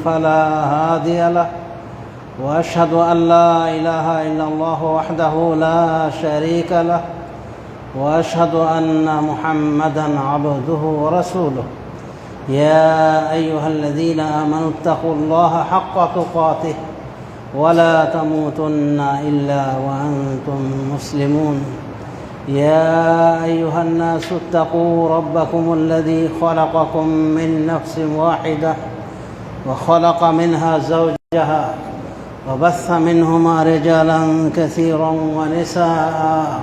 فلا هادي له وأشهد أن لا إله إلا الله وحده لا شريك له وأشهد أن محمدًا عبده ورسوله يا أيها الذين آمنوا اتقوا الله حق تقاته ولا تموتن إلا وأنتم مسلمون يا أيها الناس اتقوا ربكم الذي خلقكم من نفس واحدة وخلق منها زوجها وبث منهما رجالا كثيرا ونساء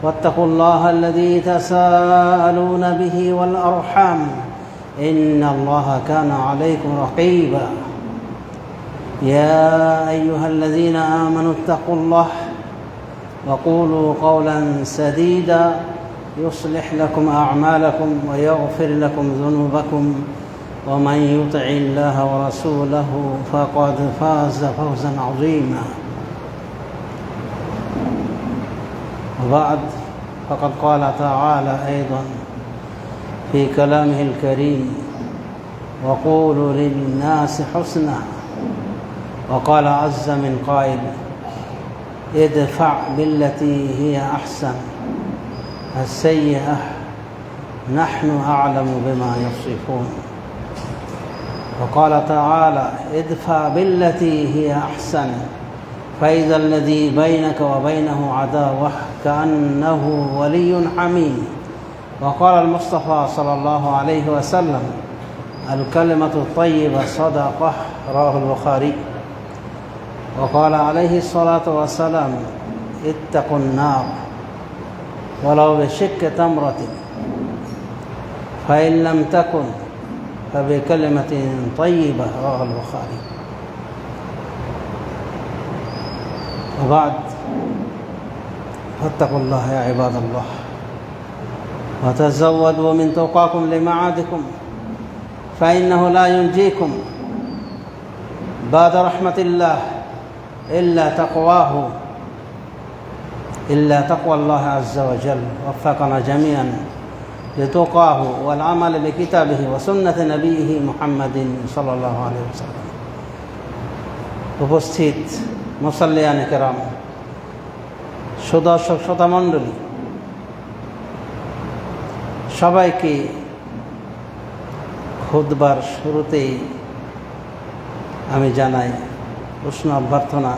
واتقوا الله الذي تساءلون به والأرحام إن الله كان عليكم رقيبا يا أيها الذين آمنوا اتقوا الله وقولوا قولا سديدا يصلح لكم أعمالكم ويغفر لكم ذنوبكم ومن يطع الله ورسوله فقد فاز فوزا عظيما وبعد فقد قال تعالى أيضا في كلامه الكريم وقولوا للناس حسنا وقال عز من قائل ادفع بالتي هي أحسن السيئة نحن أعلم بما يصفون وقال تعالى ادفع بالتي هي أحسن فإذا الذي بينك وبينه عداوة كأنه ولي حميم وقال المصطفى صلى الله عليه وسلم الكلمة الطيبة صدقة رواه البخاري وقال عليه الصلاة والسلام اتقوا النار ولو بشق تمرة فإن لم تكن فبكلمة طيبة رواه البخاري وبعد فاتقوا الله يا عباد الله وتزودوا من تقاكم لمعادكم فإنه لا ينجيكم بعد رحمة الله إلا تقوى الله عز وجل وفقنا جميعا لتقاه والعمل بكتابه وسنة نبيه محمد صلى الله عليه وسلم উপস্থিত মুসাল্লিয়ানে কেরাম সুদর্শক শ্রোতামণ্ডলী সবাইকে খুতবার শুরুতেই আমি জানাই উষ্ণ অভ্যর্থনা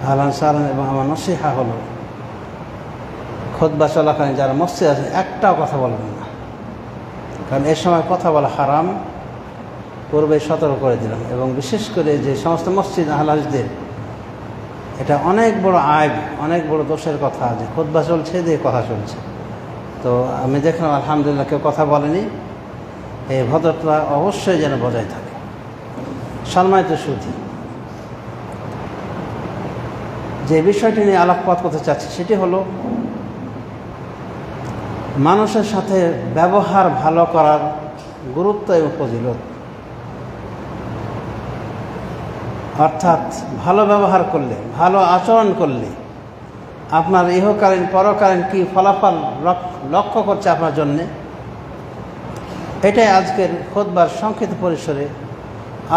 আহলান সাহলান এবং আমার নসিহা হলো খুতবা চলাকালীন যারা মসজিদে আছে একটাও কথা বলবেন না, কারণ এ সময় কথা বলা হারাম পূর্বে সতর্ক করে দিলাম। এবং বিশেষ করে যে সমস্ত মসজিদ আহলাজদের এটা অনেক বড় আইব, অনেক বড় দোষের কথা যে খুতবা চলছে দিয়ে কথা চলছে। তো আমি দেখলাম আলহামদুলিল্লাহ কেউ কথা বলেনি, এই ভদ্রতা অবশ্যই যেন বজায় থাকে। সম্মানিত সুধী, যে বিষয়টি নিয়ে আলোকপাত করতে চাচ্ছি সেটি হলো মানুষের সাথে ব্যবহার ভালো করার গুরুত্ব এবং ফজিলত। অর্থাৎ ভালো ব্যবহার করলে, ভালো আচরণ করলে আপনার ইহকালীন পরকালীন কি ফলাফল লক্ষ্য করছে আপনার জন্যে, এটাই আজকের খুতবার সংক্ষিপ্ত পরিসরে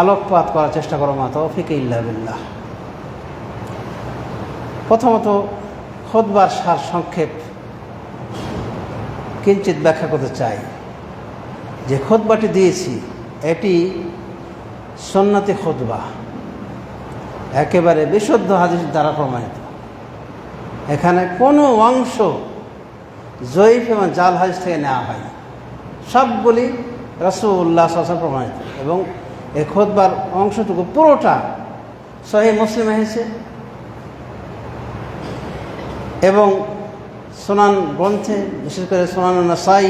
আলোকপাত করার চেষ্টা করো। মা তৌফিক ইল্লা বিল্লাহ। প্রথমত খুতবার সার সংক্ষেপ কিঞ্চিত ব্যাখ্যা করতে চাই। যে খুতবাটি দিয়েছি এটি সুন্নতি খুতবা, একেবারে বিশুদ্ধ হাদিস দ্বারা প্রমাণিত। এখানে কোনো অংশ জয়ীফ এবং জাল হাদিস থেকে নেওয়া হয়, সবগুলি রাসূলুল্লাহ সাল্লাল্লাহু আলাইহি ওয়াসাল্লাম প্রমাণিত। এবং এই খুতবার অংশটুকু পুরোটা সহিহ মুসলিমে এসেছে এবং সুনান গ্রন্থে, বিশেষ করে সুনান নাসাই,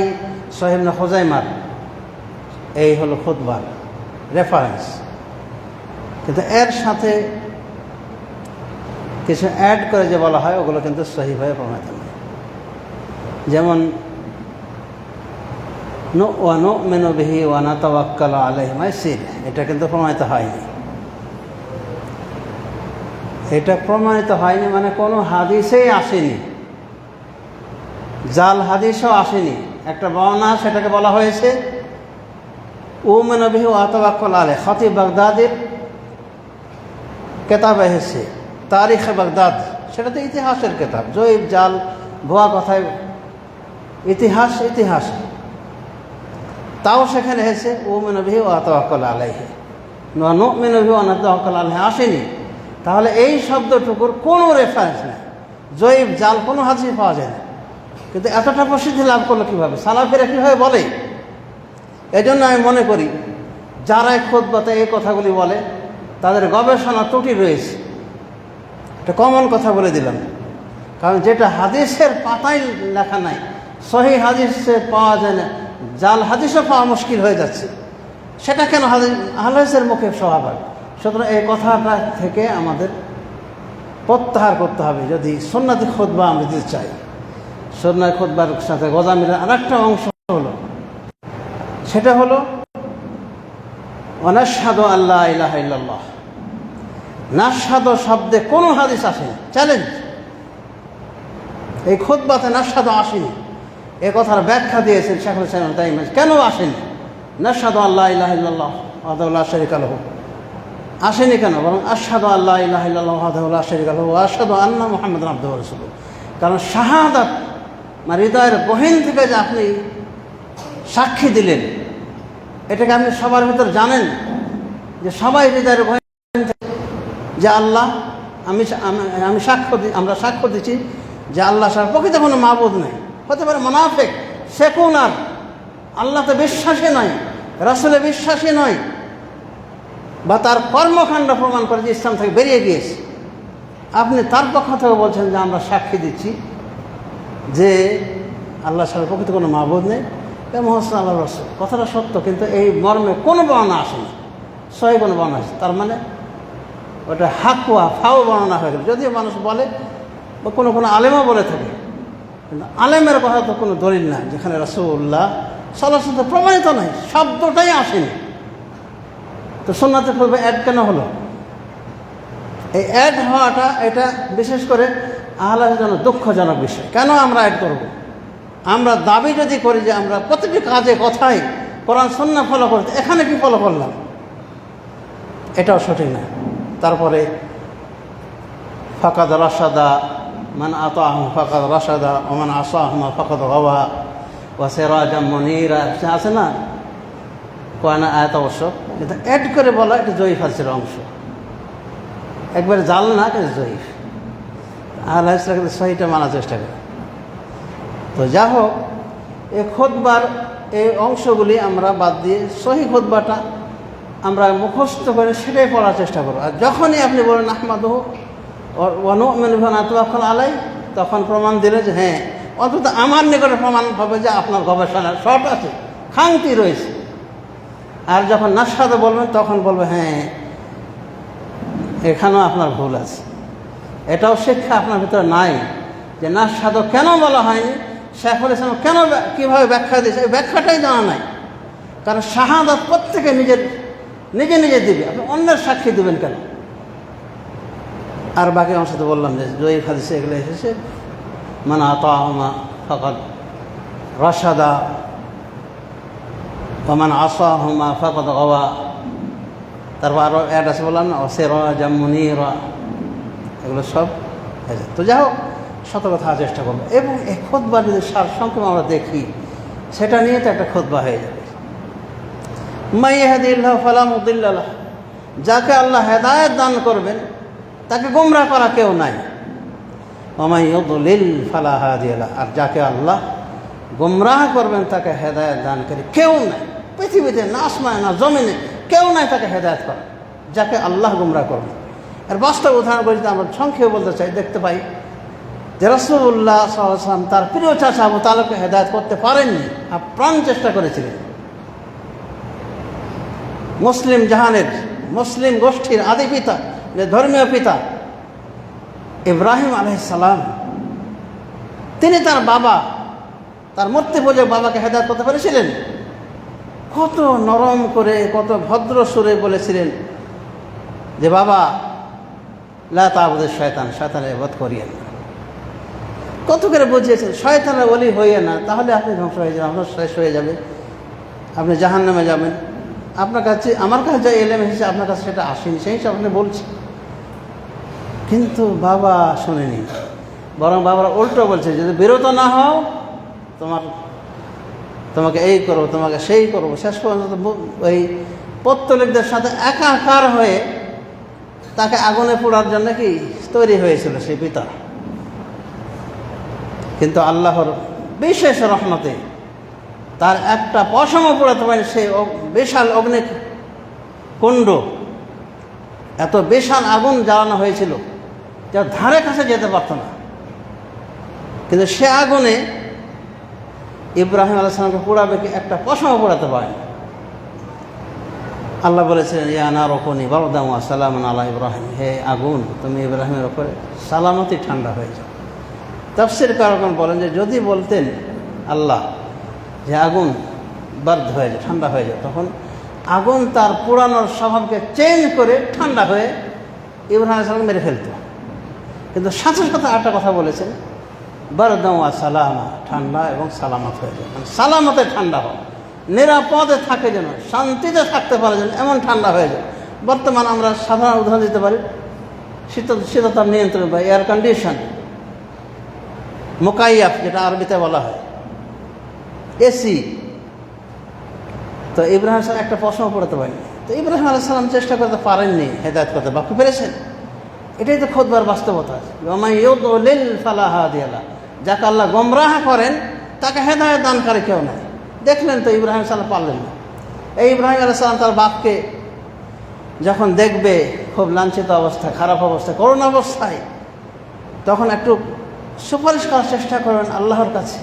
সহিহ ইবনে খুজাইমার এই হলো খুতবার রেফারেন্স। কিন্তু এর সাথে কিছু অ্যাড করে যে বলা হয় ওগুলো কিন্তু সহিহভাবে প্রমাণিত নয়। যেমন নু'মিনু বিহি ওয়া নাতাওয়াক্কালু আলাইহি মাইসির, এটা কিন্তু প্রমাণিত হয়নি। এটা প্রমাণিত হয়নি মানে কোনো হাদিসেই আসেনি, জাল হাদিসও আসেনি। একটা বর্ণনা সেটাকে বলা হয়েছে উমিনু বিহি ওয়া আতাওয়াক্কালু আলাইহি, খতিব বাগদাদির কেতাবে এসেছে, তারিখে বাগদাদ, সেটা তো ইতিহাসের কেতাব, জয়ীব জাল ভুয়া কথায় ইতিহাস, তাও সেখানে এসেছে উমিনু বিহি ওয়া আতাওয়াক্কালু আলাইহি, নুমিনু বিহি ওয়া নাতাওয়াক্কালু আলাইহি আসেনি। তাহলে এই শব্দটুকুর কোনো রেফারেন্স নেই, জয়ীব জাল কোনো হাদিসে পাওয়া যায় না। কিন্তু এতটা প্রসিদ্ধি লাভ করলো কীভাবে, সালাফিরা কীভাবে বলে? এজন্য আমি মনে করি যারা খুতবাতে এই কথাগুলি বলে তাদের গবেষণা ত্রুটি রয়েছে। একটা কমন কথা বলে দিলাম, কারণ যেটা হাদিসের পাতায় লেখা নাই, সহি হাদিসে পাওয়া যায় না, জাল হাদিসও পাওয়া মুশকিল হয়ে যাচ্ছে, সেটা কেন হাদিসের মুখে স্বভাব? সুতরাং এই কথাটা থেকে আমাদের প্রত্যাহার করতে হবে যদি সুন্নতি খুতবা আমরা দিতে চাই। সুন্নাত খুতবার সাথে গোজামিলের আরেকটা অংশ হলো, সেটা হলো ওয়ানাশহাদু আল্লা ইলাহা ইল্লাল্লাহ। নাশহাদু শব্দে কোনো হাদিস আসেনি, চ্যালেঞ্জ। এই খুতবাতে নাশহাদু আসেনি, এ কথার ব্যাখ্যা দিয়েছেন শেখুল ইসলাম ইবনে তাইমিয়া। কেন আসেনি নাশহাদু আল্লা ইলাহা ইল্লাল্লাহ ওয়াহদাহু লা শারীকা লাহু? আসেনি কেন? বরং আশহাদু আল্লা ইলাহা ইল্লাল্লাহ ওয়াহদাহু লা শারীকা লাহু ওয়া আশহাদু আন্না মুহাম্মাদান আবদুহু ওয়া রাসূলুহু। কারণ শাহাদাত মানে হৃদয়ের গহীন থেকে যে আপনি সাক্ষী দিলেন, এটাকে আপনি সবার ভিতর জানেন যে সবাই হৃদয়ের গহীন যে আল্লাহ, আমি সাক্ষ্য দিই, আমরা সাক্ষ্য দিচ্ছি যে আল্লাহ ছাড়া প্রকৃত কোনো মাবুদ নেই। হতে পারে মুনাফিক, সেকুলার, আল্লাহতে বিশ্বাসী নয়, রাসূলে বিশ্বাসী নয়, বা তার কর্মকাণ্ড প্রমাণ করে যে ইসলাম থেকে বেরিয়ে গিয়েছে। আপনি তার পক্ষ থেকে বলছেন যে আমরা সাক্ষী দিচ্ছি যে আল্লাহ ছাড়া প্রকৃত কোনো মাবুদ নেই, মুহাম্মদ আল্লাহ রাসূল। কথাটা সত্য, কিন্তু এই মর্মে কোনো বর্ণনা আসেনি, সহি কোনো বর্ণনা আসে। তার মানে ওটা হাকুয়া ফাও বর্ণনা হয়ে গেল। যদিও মানুষ বলে বা কোনো আলেমও বলে থাকে, কিন্তু আলেমের কথা তো কোনো দলিল নাই যেখানে রাসূলুল্লাহ সাল্লাল্লাহু আলাইহি ওয়াসাল্লাম প্রমাণিত নয়, শব্দটাই আসেনি। তো সুন্নাতে খুতবা অ্যাড কেন হলো? এই অ্যাড হওয়াটা এটা বিশেষ করে আহলাদের জন্য দুঃখজনক বিষয়। কেন আমরা অ্যাড করব? আমরা দাবি যদি করি যে আমরা প্রতিটি কাজে কথায় কোরআন সুন্নাহ ফলো করতে, এখানে কি ফলো করলাম? এটাও সঠিক না। তারপরে ফাকাদ রাশাদা মান আতাহুম ফাকাদ রাশাদা ওয়া মান আসাহুম ফাকাদ গাওয়া ওয়া সিরাজাম মুনীরা, আছে না কোরআন আয়াত? অবশ্য এটা অ্যাড করে বলা এটা জয়ীফ হাদিসের অংশ, একবারে জাল না, কিন্তু জয়ীফ। আল্লাহ ইসলামকে সহিটা মানার চেষ্টা করে। তো যা হোক, এই খুতবার এই অংশগুলি আমরা বাদ দিয়ে সহি খুতবাটা আমরা মুখস্থ করে সেটাই পড়ার চেষ্টা করব। আর যখনই আপনি বলেন আহমাদুহু ওয়া নুমিনু বিহি ওয়া নাতাওয়াক্কালু আলাইহি, তখন প্রমাণ দিলে যে হ্যাঁ, অন্তত আমার নিকটে প্রমাণ হবে যে আপনার গবেষণার শর্ট আছে, খামতি রয়েছে। আর যখন নাশহাদু বলবেন তখন বলবে হ্যাঁ, এখানেও আপনার ভুল আছে। এটাও শিক্ষা আপনার ভিতরে নাই যে নাশহাদু কেন বলা হয়নি, শেখুল ইসলাম কেন কীভাবে ব্যাখ্যা দিয়েছে, এই ব্যাখ্যাটাই জানা নাই। কারণ শাহাদাত প্রত্যেকে নিজে নিজে দিবে, আপনি অন্যের সাক্ষী দেবেন কেন? আর বাকি আমার সাথে বললাম যে জয়ীফ হাদিসে এগুলো এসেছে, মান আতাহুমা ফাকাদ রাশাদা ওয়া মান আসাহুমা ফাকাদ গাওয়া। তারপর আরও অ্যাড আছে, বললাম না, সিরাজাম মুনীরা, এগুলো সব। তো যাই হোক, সতর্ক থাকার চেষ্টা করবো। এবং এই খুতবা যদি সারসংক্ষেপে আমরা দেখি, সেটা নিয়ে তো একটা খুতবা হয়ে যাবে। মান ইয়াহদিহিল্লাহু ফালা মুদিল্লা লাহু, যাকে আল্লাহ হেদায়েত দান করবেন তাকে গোমরাহ করা কেউ নাই। ওয়া মান ইউদ্লিল ফালা হাদিয়া লাহু, আর যাকে আল্লাহ গোমরাহ করবেন তাকে হেদায়েত দানকারী কেউ নাই। পৃথিবীতে না আসমানে না জমিনে কেউ নাই তাকে হেদায়েত করে, যাকে আল্লাহ গোমরাহ করবেন। আর বাস্তব উদাহরণ বলতে আমরা সংক্ষেপে বলতে চাই, দেখতে পাই যে রাসূলুল্লাহ সাল্লাল্লাহু আলাইহি ওয়াসাল্লাম তার প্রিয় চাচা আবু তালেবকে হেদায়েত করতে পারেননি, আপ্রাণ চেষ্টা করেছিলেন। মুসলিম জাহানের, মুসলিম গোষ্ঠীর আদি পিতা, ধর্মীয় পিতা ইব্রাহিম আলাইহিস সালাম, তিনি তার বাবা, তার মূর্তি পূজক বাবাকে হেদায়েত করতে পেরেছিলেন। কত নরম করে, কত ভদ্র সুরে বলেছিলেন যে বাবা লা তা'বুদু শয়তান, শয়তানের ইবাদত করিয়েন না। কত করে বুঝিয়েছেন শয়তানের ওলি হইয়ে না, তাহলে আপনি ধ্বংস হয়ে যাবেন, আপনার শেষ হয়ে যাবে, আপনি জাহান্নামে যাবেন। আপনার কাছে আমার কাছে যা এলেম এসেছে আপনার কাছে সেটা আসেনি, সেই হিসাবে আপনি বলছি। কিন্তু বাবা শোনেনি, বরং বাবারা উল্টো বলছে, যদি বিরত না হও তোমাকে এই করবো, তোমাকে সেই করবো। শেষ পর্যন্ত ওই পত্তলিকদের সাথে একাকার হয়ে তাকে আগুনে পোড়ার জন্য কি তৈরি হয়েছিল সেই পিতা। কিন্তু আল্লাহর বিশেষ রহমতে তার একটা পশমও পোড়াতে পারেনি। সেই বিশাল অগ্নিকুণ্ড, এত বিশাল আগুন জ্বালানো হয়েছিল যার ধারে কাছে যেতে পারত না, কিন্তু সে আগুনে ইব্রাহিম আলাইহিস সালামকে পোড়াবে কি একটা পশমও পোড়াতে পারেনি। আল্লাহ বলেছিলেন, ইয়া নারু কুনি বারদান ওয়া সালামান আলা ইব্রাহিম, হে আগুন তুমি ইব্রাহিমের উপরে সালামতি ঠান্ডা হয়ে যাও। তাফসীরকারগণ বলেন যে যদি বলতেন আল্লাহ যে আগুন বার্দ হয়ে যায়, ঠান্ডা হয়ে যায়, তখন আগুন তার পোড়ানোর স্বভাবকে চেঞ্জ করে ঠান্ডা হয়ে ইব্রাহিম আলাইহিস সালামকে মেরে ফেলত। কিন্তু সাথে সাথে আরেকটা কথা বলেছেন, বারদান ওয়া সালামা, ঠান্ডা এবং সালামত হয়ে যায়, মানে সালামতে ঠান্ডা হয়, নিরাপদে থাকে যেন, শান্তিতে থাকতে পারে যেন, এমন ঠান্ডা হয়ে যায়। বর্তমান আমরা সাধারণ উদাহরণ দিতে পারি, শীততাপ নিয়ন্ত্রণ বা এয়ার কন্ডিশন, মোকাইয়াফ যেটা আরবিতে বলা হয়, এসি। তো ইব্রাহিম সালাম একটা প্রশ্ন পড়তে পারেনি। তো ইব্রাহিম আলাইহিস সালাম চেষ্টা করতে পারেননি হেদায়েত করতে, বাকি পেরেছেন। এটাই তো খুতবার বাস্তবতা। ওয়ামান ইউদ্লিল ফালা হাদিয়া লাহু, যাকে আল্লাহ গোমরাহ করেন তাকে হেদায়েত দানকারী কেউ নাই। দেখলেন তো ইব্রাহিম সালাম পারলেন না। এই ইব্রাহিম আলাইহিস সালাম তার বাপকে যখন দেখবে খুব লাঞ্ছিত অবস্থায়, খারাপ অবস্থায়, করুণ অবস্থায়, তখন একটু সুপারিশ করার চেষ্টা করবেন আল্লাহর কাছে।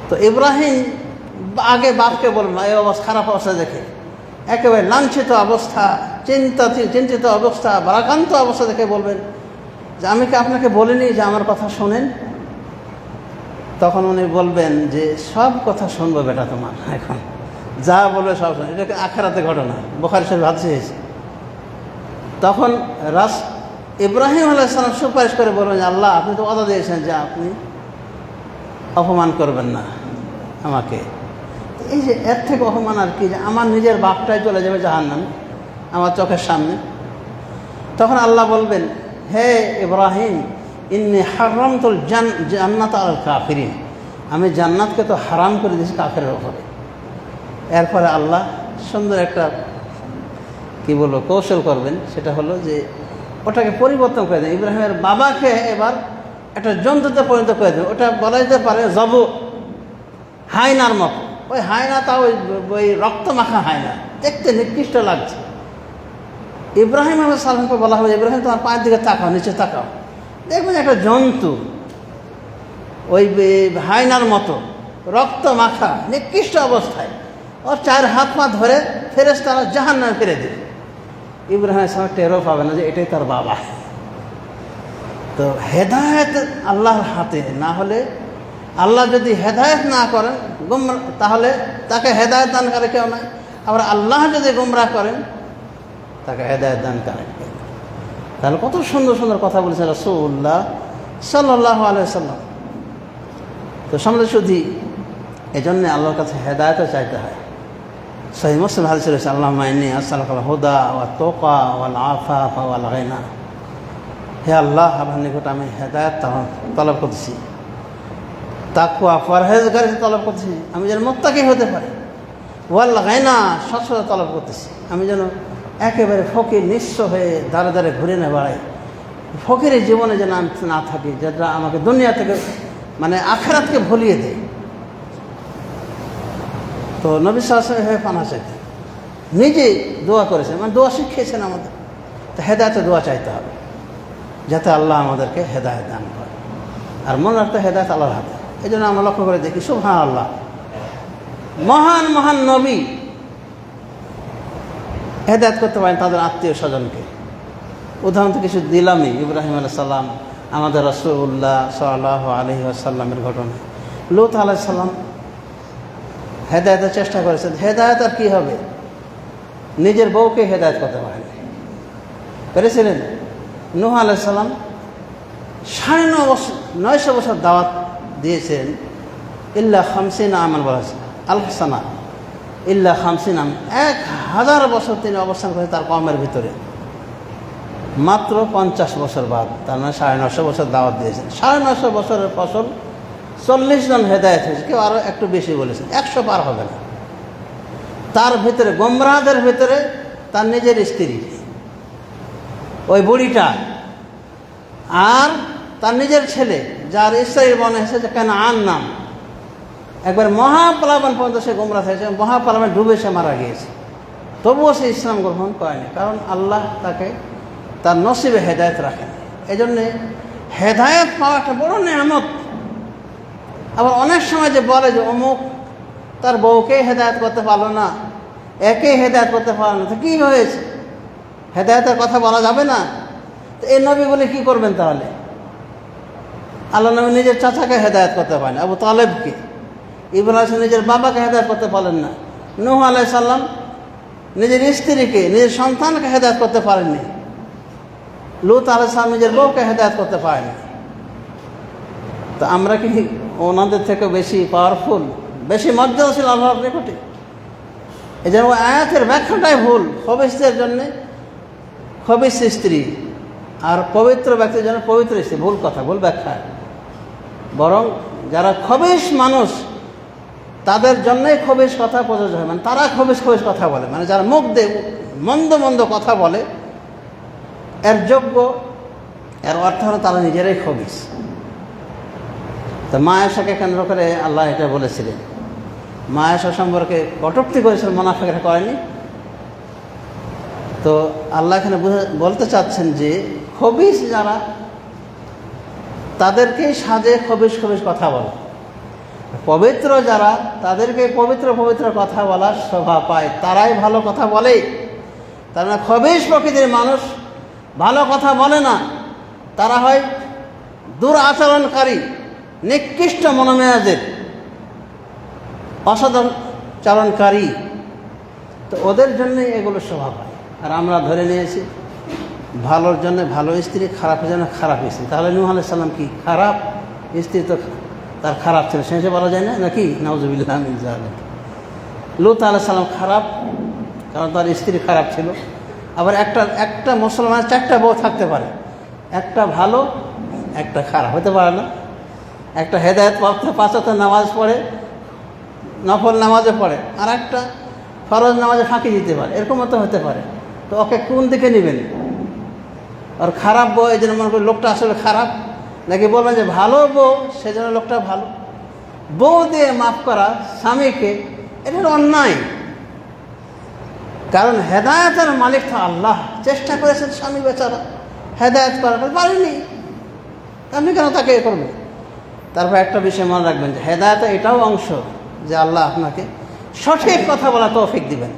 তো ইব্রাহিম আগে বাপকে বলবেন এই অবস্থা, খারাপ অবস্থা দেখে, একেবারে লাঞ্ছিত অবস্থা, চিন্তিত অবস্থা, ভারাক্রান্ত অবস্থা দেখে বলবেন যে আমি কি আপনাকে বলিনি যে আমার কথা শোনেন? তখন উনি বলবেন যে সব কথা শুনবো বেটা তোমার, এখন যা বলবে সব শুনবো। এটা আখিরাতে ঘটনা, বুখারী শরীফে হাদিস এসেছে। তখন ইব্রাহিম আলাইহিস সালাম সুপারিশ করে বলবেন যে আল্লাহ আপনি তো ওয়াদা দিয়েছেন যে আপনি অপমান করবেন না আমাকে। এই যে এর থেকে অপমান আর কি, যে আমার নিজের বাপটাই চলে যাবে জাহান্নামে আমার চোখের সামনে। তখন আল্লাহ বলবেন, হে ইব্রাহিম ইন্নী হারামতুল জান্নাত আলাল কাফিরিন, আমি জান্নাতকে তো হারাম করে দিয়েছি কাফেরের উপরে। এরপরে আল্লাহ সুন্দর একটা কি বলবো কৌশল করবেন, সেটা হলো যে ওটাকে পরিবর্তন করে দেন। ইব্রাহিমের বাবাকে এবার একটা জন্তুতে পরিণত করে দেন। ওটা বলা যেতে পারে জবু, হায়নার মতো। ওই হায়না, তা ওই রক্ত মাখা হায়না, দেখতে নিকৃষ্ট লাগছে। ইব্রাহিম আলাইহিস সালামকে বলা হবে, ইব্রাহিম তোমার পায়ের দিকে তাকাও, নিচে তাকাও, দেখবেন একটা জন্তু ওই হায়নার মতো রক্ত মাখা নিকৃষ্ট অবস্থায়, ওর চার হাত পা ধরে ফেরেশতারা জাহান্নামে ফেলে দেবে। ইব্রাহিম আলাইহিস সালাম টেরও পাবে না যে এটাই তার বাবা। তো হেদায়েত আল্লাহর হাতে, না হলে আল্লাহ যদি হেদায়েত না করেন তাহলে তাকে হেদায়েত দানকারী কেউ নাই। আবার আল্লাহ যদি গুমরাহ করেন তাকে হেদায়েত দানকারী। তাহলে কত সুন্দর সুন্দর কথা বলেছেন রাসূলুল্লাহ সাল্লাল্লাহু আলাইহি ওয়াসাল্লাম। তো সমাজ শুধু এই জন্যে আল্লাহর কাছে হেদায়েতও চাইতে হয়। সহিহ মুসলিম হাদিস রয়েছে, আল্লাহুম্মা ইন্নী আসআলুকাল হুদা ওয়া তুকা ওয়াল আফাফা ওয়াল গিনা। হে আল্লাহ, আপনার নিকট আমি হেদায়েত তলব করতেছি, তাকওয়া পরহেজগারি তলব করতেছি, আমি যেন মুত্তাকি হতে পারি। ওয়াল গিনা, সচ্ছলতা তলব করতেছি, আমি যেন একেবারে ফকির নিঃস্ব হয়ে দাঁড়ে দাঁড়ে ঘুরে না বেড়াই, ফকিরের জীবনে যেন আমি না থাকি, যেটা আমাকে দুনিয়া থেকে মানে আখিরাতকে ভুলিয়ে দেয়। তো নবী সাল্লাল্লাহু আলাইহি ওয়াসাল্লাম পানা চাইতেন, নিজে দোয়া করেছেন, মানে দোয়া শিখিয়েছেন আমাদের। তো হেদায়েতে দোয়া চাইতে হবে যাতে আল্লাহ আমাদেরকে হেদায়েত দান করে। আর মনে রাখতে হেদায়েত আল্লাহর হাতে। এই জন্য আমরা লক্ষ্য করে দেখি, সুবহানাল্লাহ, মহান মহান নবী হেদায়েত করতে পারেন তাদের আত্মীয় স্বজনকে। উদাহরণ তো কিছু দিলামই, ইব্রাহিম আলাইহিস সালাম, আমাদের রাসূলুল্লাহ সাল্লাল্লাহু আলাইহি ওয়াসাল্লামের ঘটনা। লূত আলাইহিস সালাম হেদায়েতের চেষ্টা করেছেন। হেদায়েত আর কী হবে, নিজের বউকে হেদায়েত করতে পারেন, পেরেছিলেন। নূহ আলাইহিস সালাম 950 বছর দাওয়াত দিয়েছেন, ইল্লা 50 আমান বলা হয়েছে, আলফসানা ইল্লা খামসিনাম, 1000 বছর তিনি অবস্থান করে তার কওমের ভিতরে, মাত্র 50 বছর বাদ, তার মানে 950 বছর দাওয়াত দিয়েছেন। 950 বছরের ফসল 40 জন হেদায়েত হয়েছে, কেউ আরও একটু বেশি বলেছেন, 100 পার হবে না। তার ভিতরে গোমরাহদের ভিতরে তার নিজের স্ত্রী ওই বুড়িটা, আর তার নিজের ছেলে যার ইসরাইল মনে হয়েছে যে কেন আন নাম, একবার মহাপ্লাবন পর্যন্ত সে গোমরাহ হয়েছে, মহাপ্লাবনে ডুবে সে মারা গিয়েছে, তবুও সে ইসলাম গ্রহণ করেনি, কারণ আল্লাহ তাকে তার নসিবে হেদায়েত রাখেন। এই জন্যে হেদায়েত পাওয়া একটা বড় নেয়ামত। আবার অনেক সময় যে বলে যে অমুক তার বউকে হেদায়েত করতে পারলো না, একে হেদায়েত করতে পারলো না, তো কী হয়েছে, হেদায়েতের কথা বলা যাবে না? তো এই নবী বলে কী করবেন তাহলে? আল্লাহ নবী নিজের চাচাকে হেদায়েত করতে পারেন, আবু তালেবকে। ইব্রাহিম নিজের বাবাকে হেদায়েত করতে পারেন না। নূহ আলাইহিস সালাম নিজের স্ত্রীকে, নিজের সন্তানকে হেদায়েত করতে পারেননি। লূত আলাইহিস সালাম নিজের বউকে হেদায়েত করতে পারেননি। তো আমরা কি ওনাদের থেকে বেশি পাওয়ারফুল, বেশি মর্যাদাশীল আল্লাহর নিকটে? এই জন্য আয়াতের ব্যাখ্যাটাই ভুল। খবিসদের জন্যে খবিস স্ত্রী, আর পবিত্র ব্যক্তির জন্য পবিত্র স্ত্রী, ভুল কথা, ভুল ব্যাখ্যা। বরং যারা খবিস মানুষ তাদের জন্যই খবিস কথা প্রযোজ্য হয়, মানে তারা খবিস কথা বলে, মানে যারা মুখ দিয়ে মন্দ মন্দ কথা বলে, এর যোগ্য, এর অর্থ হলো তারা নিজেরাই খবিস। তো মা আয়েশাকে কেন্দ্র করে আল্লাহ এটা বলেছিলেন। মা আয়েশা সম্পর্কে কটূক্তি করেছিল, মুনাফিকরা করেনি। তো আল্লাহ এখানে বলতে চাচ্ছেন যে খবিস যারা, তাদেরকেই সাজে খবিস কথা বলে। পবিত্র যারা, তাদেরকে পবিত্র কথা বলার শোভা পায়, তারাই ভালো কথা বলে। তার মানে খবিস প্রকৃতির মানুষ ভালো কথা বলে না, তারা হয় দুরাচরণকারী, নিকৃষ্ট মনোমেয়াজের, অসদাচরণকারী। তো ওদের জন্যই এগুলো শোভা পায়। আর আমরা ধরে নিয়েছি ভালোর জন্য ভালো স্ত্রী, খারাপের জন্য খারাপ স্ত্রী। তাহলে নূহ আলাইহিস সালাম কি খারাপ স্ত্রী? তো তার খারাপ ছিল, সে বলা যায় না নাকি? নাউযুবিল্লাহ মিন যালিক। লূত আলাইহিস সালাম খারাপ, কারণ তার স্ত্রী খারাপ ছিল। আবার একটা মুসলমানের 4টা বউ থাকতে পারে, একটা ভালো, একটা খারাপ, হতে পারে না? একটা হেদায়েত প্রাপ্ত 5 ওয়াক্ত নামাজ পড়ে, নফল নামাজে পড়ে, আর একটা ফরজ নামাজে ফাঁকি দিতে পারে, এরকমও তো হতে পারে। তো ওকে কোন দিকে নেবেন? আর খারাপ বউ এই জন্য মনে করি লোকটা আসলে খারাপ, নাকি বলবেন যে ভালো বউ সেজন্য লোকটা ভালো? বউ দিয়ে মাফ করা স্বামীকে, এটা অন্যায়। কারণ হেদায়েতের মালিক তো আল্লাহ। চেষ্টা করেছেন স্বামী বেচারা হেদায়েত করার, পারেনি, আপনি কেন তাকে এ করবেন? তারপর একটা বিষয় মনে রাখবেন যে হেদায়েতে এটাও অংশ যে আল্লাহ আপনাকে সঠিক কথা বলা তৌফিক দিবেন।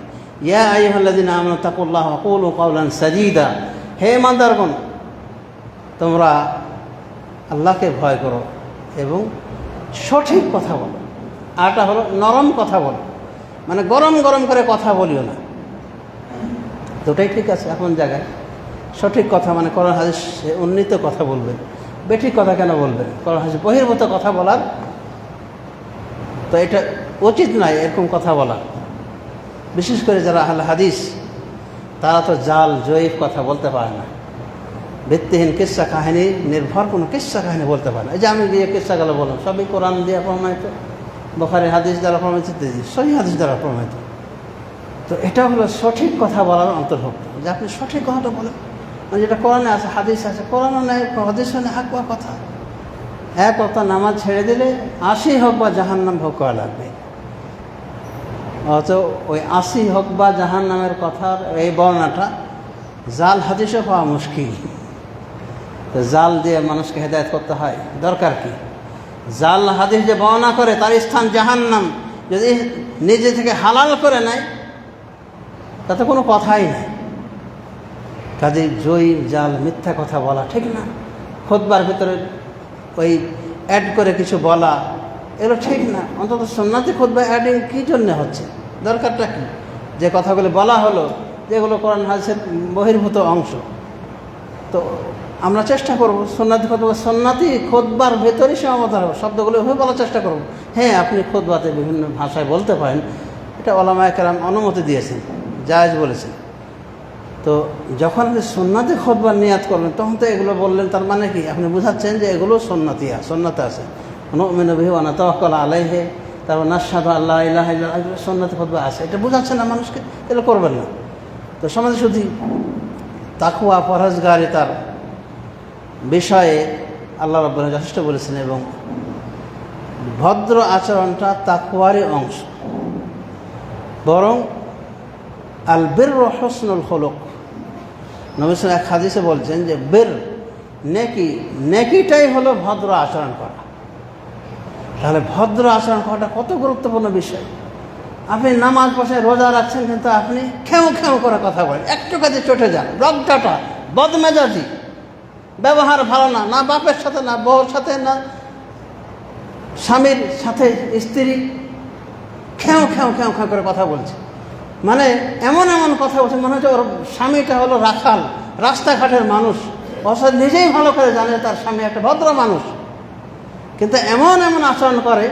ইয়া আইয়ুহাল্লাযীনা আমানু তাকুল্লাহ ওয়া কুলু কাওলান সাদীদা, হে ইমানদারগণ, তোমরা আল্লাহকে ভয় করো এবং সঠিক কথা বলো। আরটা হলো নরম কথা বলো, মানে গরম করে কথা বলিও না। দুটাই ঠিক আছে এখন জায়গায়। সঠিক কথা মানে কোরআন হাদিস উন্নীত কথা বলবেন, বেঠিক কথা কেন বলবেন? কোরআন হাদিস বহির্ভূত কথা বলার তো এটা উচিত নয়, এরকম কথা বলা। বিশেষ করে যারা আহলে হাদিস, তারা তো জাল জয়ীফ কথা বলতে পারে না, ভিত্তিহীন কিস্সা কাহিনী নির্ভর কোনো কিস্সা কাহিনী বলতে পারে না। এই যে আমি যে কিস্সাগুলো বললাম সবই কোরআন দিয়ে প্রমাণিত, বুখারী হাদিস দ্বারা প্রমাণিত, সহিহ হাদিস দ্বারা প্রমাণিত। তো এটা হলো সঠিক কথা বলার অন্তর্ভুক্ত, যে আপনি সঠিক কথাটা বলেন, মানে যেটা কোরআনে আছে, হাদিস আছে, কোরআনও নেই, হাদিসও নেই, আকবা কথা। এক ওয়াক্ত নামাজ ছেড়ে দিলে 80 হোক বা জাহান্নাম ভোগ করা লাগবে। অথচ ওই 80 হোক বা জাহান্নামের কথার এই বর্ণনাটা জাল হাদিসে পাওয়া মুশকিল। তো জাল দিয়ে মানুষকে হেদায়েত করতে হয়, দরকার কি? জাল হাদিস যে বর্ণনা করে তার স্থান জাহান্নাম যদি নিজে থেকে হালাল করে নেয়, তাতে কোনো কথাই নেই। কাজেই জয়ী জাল মিথ্যা কথা বলা ঠিক না। খুতবার ভিতরে ওই অ্যাড করে কিছু বলা, এগুলো ঠিক না। অন্তত সুন্নাতে খুতবা অ্যাডিং কী জন্য হচ্ছে, দরকারটা কি? যে কথাগুলো বলা হলো যেগুলো কোরআন হাদিসের বহির্ভূত অংশ, তো আমরা চেষ্টা করব সুন্নাতি খুতবা, সুন্নাতি খুতবার ভেতরেই সীমাবদ্ধ হবে, শব্দগুলো ওইভাবে বলার চেষ্টা করব। হ্যাঁ, আপনি খুতবাতে বিভিন্ন ভাষায় বলতে পারেন, এটা ওলামায়ে কেরাম অনুমতি দিয়েছেন, জায়েজ বলেছেন। তো যখন আপনি সুন্নাতি খুতবার নিয়াত করবেন তখন তো এগুলো বললেন, তার মানে কি আপনি বুঝাচ্ছেন যে এগুলো সুন্নাতে আছে। নুমিনু বিহি ওয়া নাতাওয়াক্কালু আলাইহি, তারপর নাশহাদু আল্লা ইলাহা ইল্লাল্লাহ, এগুলো সুন্নাতি খুতবা আছে, এটা বুঝাচ্ছেন না মানুষকে, এগুলো করবেন না। তো সমাজে শুধু তাকওয়া পরহেজগারিতার বিষয়ে আল্লাহ রাব্বুল আলামিন যথেষ্ট বলেছেন, এবং ভদ্র আচরণটা তাকওয়ারই অংশ। বরং আল বিররু হুসনুল খুলুক, নবী সাল্লাল্লাহু এক হাদিসে বলছেন যে নেকিটাই হলো ভদ্র আচরণ করা। তাহলে ভদ্র আচরণ করাটা কত গুরুত্বপূর্ণ বিষয়। আপনি নামাজ পড়ছেন, রোজা রাখছেন, কিন্তু আপনি খেউ করে কথা বলেন, একটু কাজে চটে যান, রগটাটা, বদমেজাজি, ব্যবহার ভালো না, না বাপের সাথে, না বউর সাথে, না স্বামীর সাথে স্ত্রী, খেউ করে কথা বলছে। মানে এমন কথা বলছে মনে হচ্ছে ওর স্বামীটা হলো রাখাল, রাস্তাঘাটের মানুষ, অর্থাৎ নিজেই ভালো করে জানে তার স্বামী একটা ভদ্র মানুষ, কিন্তু এমন আচরণ করে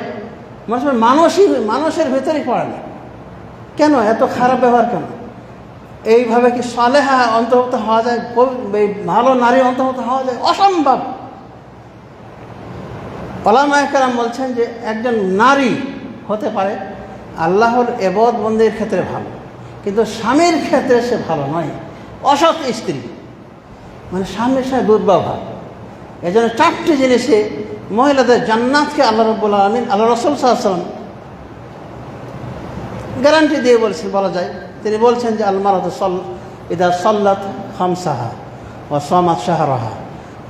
মানুষের ভেতরেই পড়ে না। কেন এত খারাপ ব্যবহার কেন? এইভাবে কি সালেহা অন্তর্ভুক্ত হওয়া যায়, ভালো নারী অন্তর্ভুক্ত হওয়া যায়? অসম্ভব। ওলামায়ে কেরাম বলছেন যে একজন নারী হতে পারে আল্লাহর ইবাদত বন্দেগীর ক্ষেত্রে ভালো, কিন্তু স্বামীর ক্ষেত্রে সে ভালো নয়, অসৎ স্ত্রী, মানে স্বামীর সাথে দুর্ব্যবহার। এই জন্য 4টি জিনিসে মহিলাদের জান্নাতকে আল্লাহ রাব্বুল আলামিন, আল্লাহ রাসূল সাল্লাল্লাহু আলাইহি ওয়াসাল্লাম গ্যারান্টি দিয়ে বলা যায়। তিনি বলছেন যে আল মারাতু ইদা সাল্লাত খামসাহা ওয়া সামাত শাহরাহা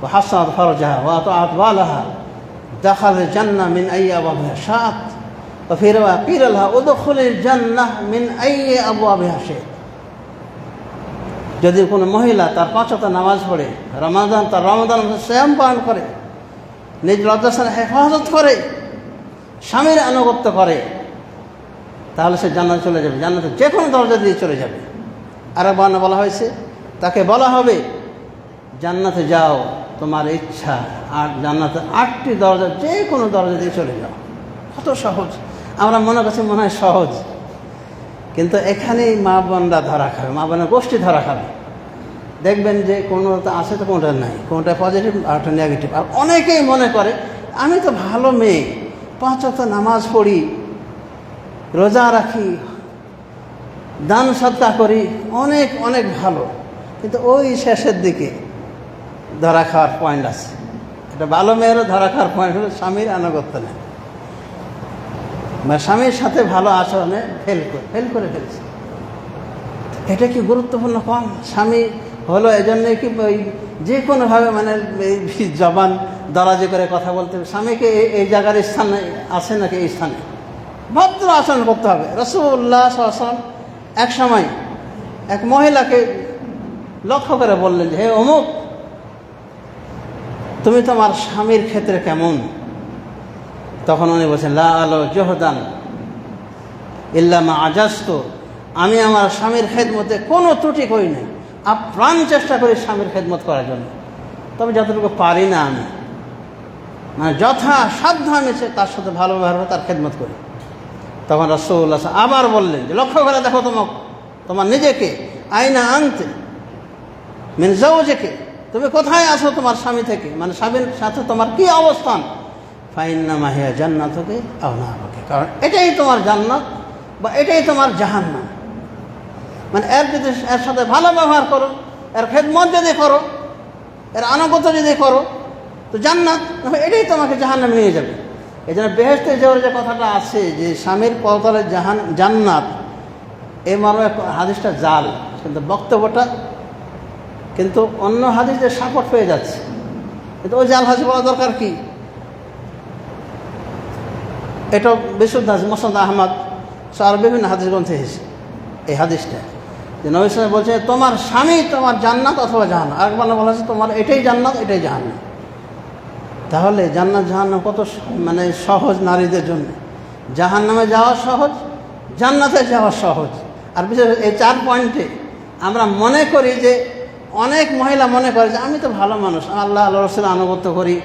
ওয়া হাসানাত ফারজাহা ওয়া আতাআত বালাহা দাখালাত জান্নাহ মিন আইয়ি আবওয়াবিহা শাআত ওয়া ফি রাওয়া কিলা লাহা উদখুলিল জান্নাহ মিন আইয়ি আবওয়াবিহা শাআত। যদি কোনো মহিলা তার 5 ওয়াক্ত নামাজ পড়ে, তার রমাদান সিয়াম পালন করে, নিজ লজ্জাস্থানের হেফাজত করে, স্বামীর আনুগত্য করে, তাহলে সে জান্নাতে চলে যাবে, জান্নাতে যে কোনো দরজা দিয়ে চলে যাবে। আর বর্ণনা বলা হয়েছে তাকে বলা হবে জান্নাতে যাও তোমার ইচ্ছা, আর জান্নাতে 8টি দরজা, যে কোনো দরজা দিয়ে চলে যাও। কত সহজ! আমরা মনে হয় সহজ, কিন্তু এখানেই মা বোনরা ধরা খাবে, মা বোনের গোষ্ঠী ধরা খাবে। দেখবেন যে কোনোটা আছে তো কোনোটা নাই, কোনোটা পজিটিভ আর একটা নেগেটিভ। আর অনেকেই মনে করে আমি তো ভালো মেয়ে, 5 ওয়াক্ত নামাজ পড়ি, রোজা রাখি, দান সদকা করি, অনেক ভালো, কিন্তু ওই শেষের দিকে ধরা খাওয়ার পয়েন্ট আছে। এটা ভালো মেয়েরও ধরা খাওয়ার পয়েন্ট হলো স্বামীর আনুগত্য নেই, স্বামীর সাথে ভালো আচরণে ফেল করে ফেলছে। এটা কি গুরুত্বপূর্ণ কম? স্বামী হলো এজন্যই কি ওই যে কোনোভাবে জবান দরাজি করে কথা বলতে হবে? স্বামীকে এই জায়গার স্থান আছে নাকি? এই স্থানে ভদ্র আচরণ করতে হবে। রাসূলুল্লাহ সাল্লাল্লাহু আলাইহি ওয়াসাল্লাম এক সময় এক মহিলাকে লক্ষ্য করে বললেন যে হে অমুক, তুমি তোমার স্বামীর ক্ষেত্রে কেমন? তখন উনি বলছেন লা আলো জহদান ইল্লা মা আজাজতু, আমি আমার স্বামীর খেদমতে কোনো ত্রুটি করি নাই, আপ্রাণ চেষ্টা করি স্বামীর খেদমত করার জন্য, তবে যতটুকু পারি না আমি, যথাসাধ্য আমি তার সাথে ভালো ব্যবহার করে তার খেদমত করি। তখন রাসূলুল্লাহ আবার বললেন যে লক্ষ্য করে দেখো তোমার নিজেকে, আইনা আনতে মিন যাওজিকে, তুমি কোথায় আছো তোমার স্বামী থেকে, স্বামীর সাথে তোমার কি অবস্থান? ফাইন্নামা হিয়া জান্নাতুকি আও নারুকি, কারণ এটাই তোমার জান্নাত বা এটাই তোমার জাহান্নাম। এর সাথে ভালো ব্যবহার করো, এর খেদমত যদি করো, এর আনুগত্য যদি করো তো জান্নাত, এটাই তোমাকে জাহান্নামে নিয়ে যাবে। এই জন্য বেহেশতে যাওয়ার যে কথাটা আছে যে স্বামীর পরতলে জান্নাত, এই মর্মে হাদিসটা জাল, কিন্তু বক্তব্যটা কিন্তু অন্য হাদিসের সাপোর্ট পেয়ে যাচ্ছে, কিন্তু ওই জাল হাদিস বলা দরকার কি? এটা বিশুদ্ধ হাদিস, মুসনাদ আহমদ আর বিভিন্ন হাদিস গ্রন্থে এসেছে এই হাদিসটা, যে নবী সাল্লাল্লাহু আলাইহি ওয়াসাল্লাম বলছে তোমার স্বামী তোমার জান্নাত অথবা জাহান্নাম। আরেকবার বলা হয়েছে তোমার এটাই জান্নাত এটাই জাহান্নাম। তাহলে জান্নাত জাহান্নাম কত সহজ নারীদের জন্য। জাহান্নামে যাওয়া সহজ, জান্নাতে যাওয়া সহজ। আর বিশেষ এই 4 পয়েন্টে আমরা মনে করি যে অনেক মহিলা মনে করে যে আমি তো ভালো মানুষ, আল্লাহ রসুল আনুগত্য করি,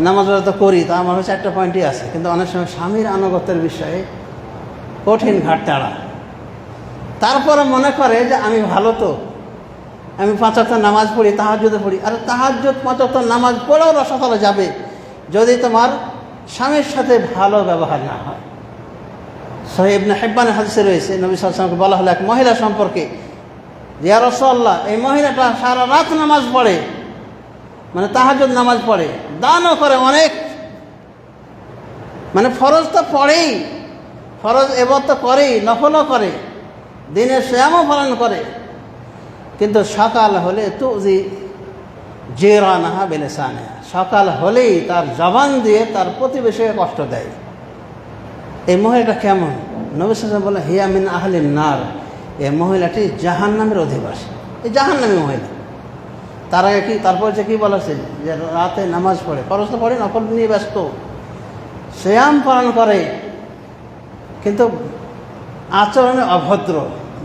নামাজ তো করি, তা আমার হচ্ছে একটা পয়েন্টই আছে, কিন্তু অনেক সময় স্বামীর আনুগত্যের বিষয়ে কঠিন ঘাটতাড়া। তারপরে মনে করে যে আমি ভালো, তো আমি 5 ওয়াক্ত নামাজ পড়ি, তাহাজ্জুদে পড়ি। আর তাহাজ্জুদ 5 ওয়াক্ত নামাজ পড়েও রসাতলে যাবে যদি তোমার স্বামীর সাথে ভালো ব্যবহার না হয়। সহিহ ইবনে হিব্বানের হাদিসে রয়েছে, নবী সাল্লাল্লাহু আলাইহি ওয়াসাল্লামকে বলা হলো এক মহিলা সম্পর্কে, ইয়া রাসূলুল্লাহ, এই মহিলাটা সারা রাত নামাজ পড়ে, মানে তাহাজ্জুদ নামাজ পড়ে, দানও করে অনেক, মানে ফরজ তো পড়েই, ফরজ ইবাদত তো করেই, নফলও করে, দিনের সিয়ামও পালন করে, কিন্তু সকাল হলে তুজি জিরানাহা বিলিসানিহা, সকাল হলেই তার জবান দিয়ে তার প্রতিবেশীকে কষ্ট দেয়। এই মহিলাটা কেমন? নবী সাল্লাল্লাহু আলাইহি ওয়াসাল্লাম বলে হিয়া মিন আহলিন নার, এই মহিলাটি জাহান্নামের অধিবাসী, এই জাহান্নামী মহিলা। তার আগে কি, তারপর যে কি বলেছে যে রাতে নামাজ পড়ে, ফরজ তো পড়ে, নফল নিয়ে ব্যস্ত, সিয়াম পালন করে, কিন্তু আচরণে অভদ্র,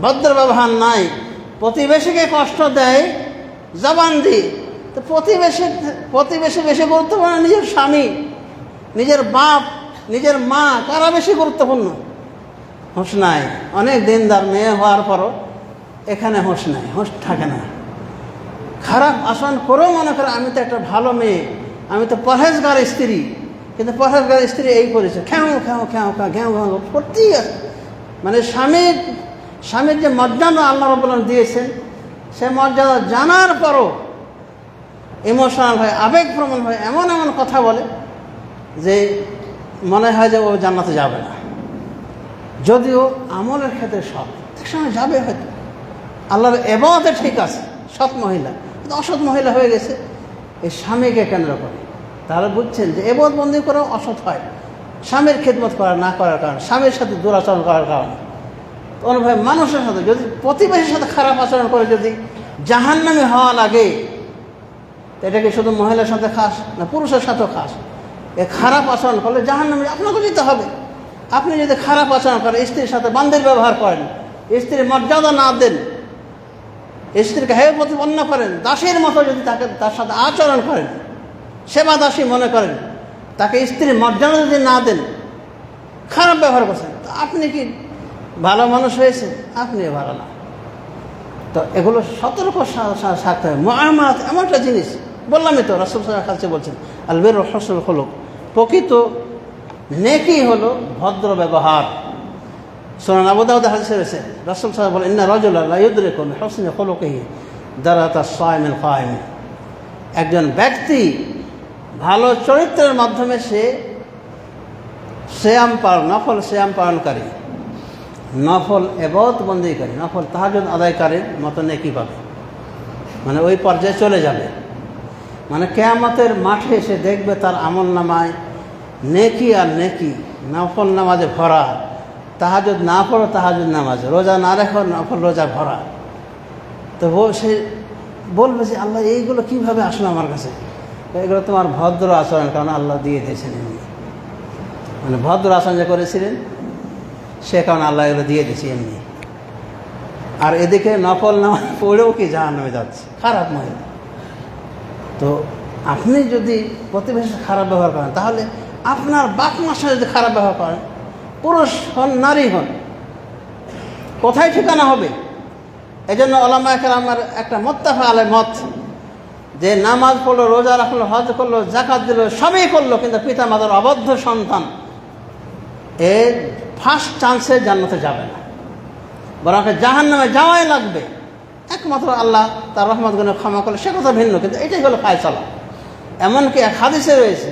ভদ্র ব্যবহার নাই, প্রতিবেশীকে কষ্ট দেয় জবান দিয়ে। তো প্রতিবেশী বেশি গুরুত্বপূর্ণ, নিজের স্বামী, নিজের বাপ, নিজের মা, কারা বেশি গুরুত্বপূর্ণ? হুঁশ নাই। অনেক দিনদার মেয়ে হওয়ার পরও এখানে হুঁশ নাই, হুঁশ থাকে না। খারাপ আচরণ করেও মনে করে আমি তো একটা ভালো মেয়ে, আমি তো পরহেজগার স্ত্রী, কিন্তু পরহেজগার স্ত্রী এই করেছে, খেউ খেউ খেউ খেউ ঘেউ ঘেউ করতেই আছে। মানে স্বামীর যে মর্যাদা আল্লাহ রাব্বুল আলামিন দিয়েছেন, সে মর্যাদা জানার পরও ইমোশনাল হয়, আবেগপ্রবণ হয়, এমন এমন কথা বলে যে মনে হয় যে ও জান্নাতে যাবে না। যদিও আমলের ক্ষেত্রে সৎ, এক সময় যাবে হয়তো, আল্লাহর ইবাদতে ঠিক আছে, সৎ মহিলা, কিন্তু অসৎ মহিলা হয়ে গেছে এই স্বামীকে কেন্দ্র করে। তাহলে বুঝছেন যে ইবাদত বন্দী করেও অসৎ হয়, স্বামীর খেদমত না করার কারণে, স্বামীর সাথে দুরাচরণ করার কারণে। তো ভাই, মানুষের সাথে যদি, প্রতিবেশীর সাথে খারাপ আচরণ করে যদি জাহান্নামী হওয়া লাগে, এটাকে শুধু মহিলার সাথে খাস না, পুরুষের সাথেও খাস। এ খারাপ আচরণ করলে জাহান্নামে আপনাকে যেতে হবে। আপনি যদি খারাপ আচরণ করেন, স্ত্রীর সাথে বান্ধের ব্যবহার করেন, স্ত্রীর মর্যাদা না দেন, স্ত্রীকে হেয় প্রতিপন্ন করেন, দাসীর মতো যদি তার সাথে আচরণ করেন, সেবা দাসী মনে করেন, তাকে স্ত্রীর মর্যাদা যদি না দেন, খারাপ ব্যবহার করছেন, তো আপনি কি ভালো মানুষ হয়েছেন? আপনিও ভালো না। তো এগুলো সতর্ক থাকতে হবে। মুআমালাত এমন একটা জিনিস, বললামই তো, রাসূল সাল্লাল্লাহু আলাইহি ওয়াসাল্লাম বলছেন আল বিররু হুসনুল খুলুক, প্রকৃত নেকি হলো ভদ্র ব্যবহার। সুনান আবু দাউদ হাদিসে রয়েছে, রাসূল সাল্লাল্লাহু আলাইহি ওয়াসাল্লাম বলেন ইন্না রাজুলা লা ইউদরিকু মিন হুসনি খুলুকিহি দারাতাস সাইমিল কায়েম, একজন ব্যক্তি ভালো চরিত্রের মাধ্যমে সে নফল সিয়াম পালনকারী, নফল ইবাদত বন্দেগী, নফল তাহাজ্জুদ আদায়কারীর মতো নেকি পাবে, মানে ওই পর্যায়ে চলে যাবে। মানে কিয়ামতের মাঠে এসে দেখবে তার আমল নামায় নেকি আর নেকি, নফল নামাজে ভরা, তাহাজ্জুদ না পড়ো তাহাজ্জুদ নামাজ, রোজা না রেখো নফল রোজা ভরা। তো সে বলবে যে আল্লাহ এইগুলো কীভাবে আসলো আমার কাছে? এগুলো তোমার ভদ্র আচরণ, কারণ আল্লাহ দিয়ে দিয়েছেন এমনি, মানে ভদ্র আচরণ যে করেছিলেন সে কারণে আল্লাহ এগুলো দিয়ে দিয়েছে এমনি। আর এদিকে নফল নামাজ পড়েও কি জাহান্নামে যাচ্ছে, খারাপ মহিলা। তো আপনি যদি প্রতিবেশীর খারাপ ব্যবহার করেন, তাহলে আপনার বাপ মার সাথে যদি খারাপ ব্যবহার করেন, পুরুষ হন নারী হন, কোথায় ঠিকানা হবে? এই জন্য উলামায়ে কেরামের একটা মুত্তাফা আলাইহি মত, যে নামাজ পড়লো, রোজা রাখলো, হজ করলো, যাকাত দিল, সবই করলো, কিন্তু পিতা মাতার অবদ্ধ সন্তান, এর ফার্স্ট চান্সে জান্নাতে যাবে না, বরং জাহান্নামে যাওয়াই লাগবে। একমাত্র আল্লাহ তার রহমত গুণে ক্ষমা করলে সে কথা ভিন্ন, কিন্তু এটাই হলো ফায়সালা। এমনকি এক হাদিসে রয়েছে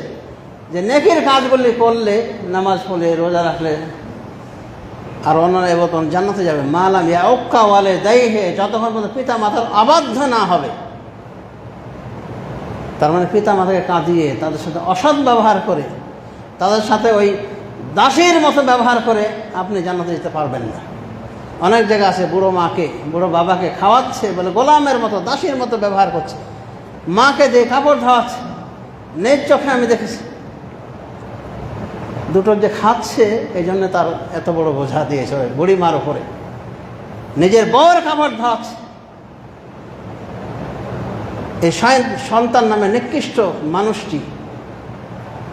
যে নেকির কাজগুলি করলে, নামাজ পড়লে, রোজা রাখলে আর অন্যান্য ইবাদত জান্নাতে যাবে, মালাম ইয়াউক্কা ওয়ালিদাইহি, যতক্ষণ পর্যন্ত পিতা মাতার অবাধ্য না হবে। তার মানে পিতা মাতাকে কাঁদিয়ে, তাদের সাথে অসৎ ব্যবহার করে, তাদের সাথে ওই দাসীর মতো ব্যবহার করে আপনি জান্নাতে যেতে পারবেন না। অনেক জায়গা আছে বুড়ো মাকে, বুড়ো বাবাকে খাওয়াচ্ছে বলে গোলামের মতো, দাসীর মতো ব্যবহার করছে, মাকে দিয়ে কাপড় ধোয়াচ্ছে, নিজ চোখে আমি দেখেছি। দুটো যে খাচ্ছে, এই জন্য তার এত বড় বোঝা দিয়েছে ওই বুড়ি মার উপরে, নিজের বউয়ের কাপড় ধোয়াচ্ছে, এই সন্তান নামে নিকৃষ্ট মানুষটি,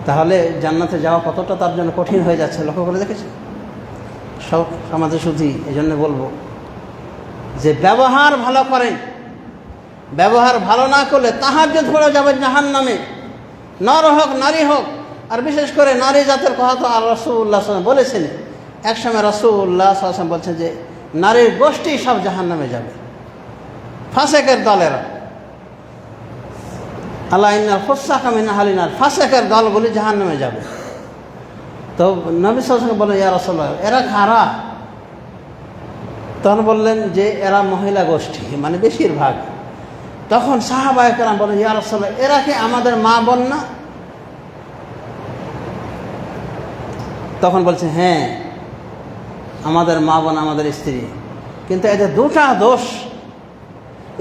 তাহলে জান্নাতে যাওয়া কতটা তার জন্য কঠিন হয়ে যাচ্ছে লক্ষ্য করে দেখেছে সব সমাজে। শুধু এই জন্য বলবো যে ব্যবহার ভালো করেন, ব্যবহার ভালো না করলে তাহাজ্জুদ পড়ে যাবে জাহান্নামে, নর হোক নারী হোক। আর বিশেষ করে নারী জাতের কথা তো আর রাসূলুল্লাহ সাল্লাল্লাহু আলাইহি ওয়াসাল্লাম বলেছেন। একসময় রাসূলুল্লাহ সাল্লাল্লাহু আলাইহি ওয়াসাল্লাম বলছেন যে নারীর গোষ্ঠী সব জাহান্নামে যাবে, ফাসেকের দলেরা। আল্লাহ ইন্নাল ফুসাকা মিন আহলিন নার, ফাসেকের দলগুলি জাহান্নামে যাবে। তো নবী সাল্লাল্লাহু আলাইহি ওয়াসাল্লাম বললেন, ইয়া রাসূলুল্লাহ, এরা কারা? তখন বললেন যে এরা মহিলা গোষ্ঠী, মানে বেশিরভাগ। তখন সাহাবায়ে কেরাম বলেন, ইয়া রাসূলুল্লাহ, এরা কি আমাদের মা বোন না? তখন বলছে, হ্যাঁ, আমাদের মা বোন, আমাদের স্ত্রী। কিন্তু এতে দুটা দোষ।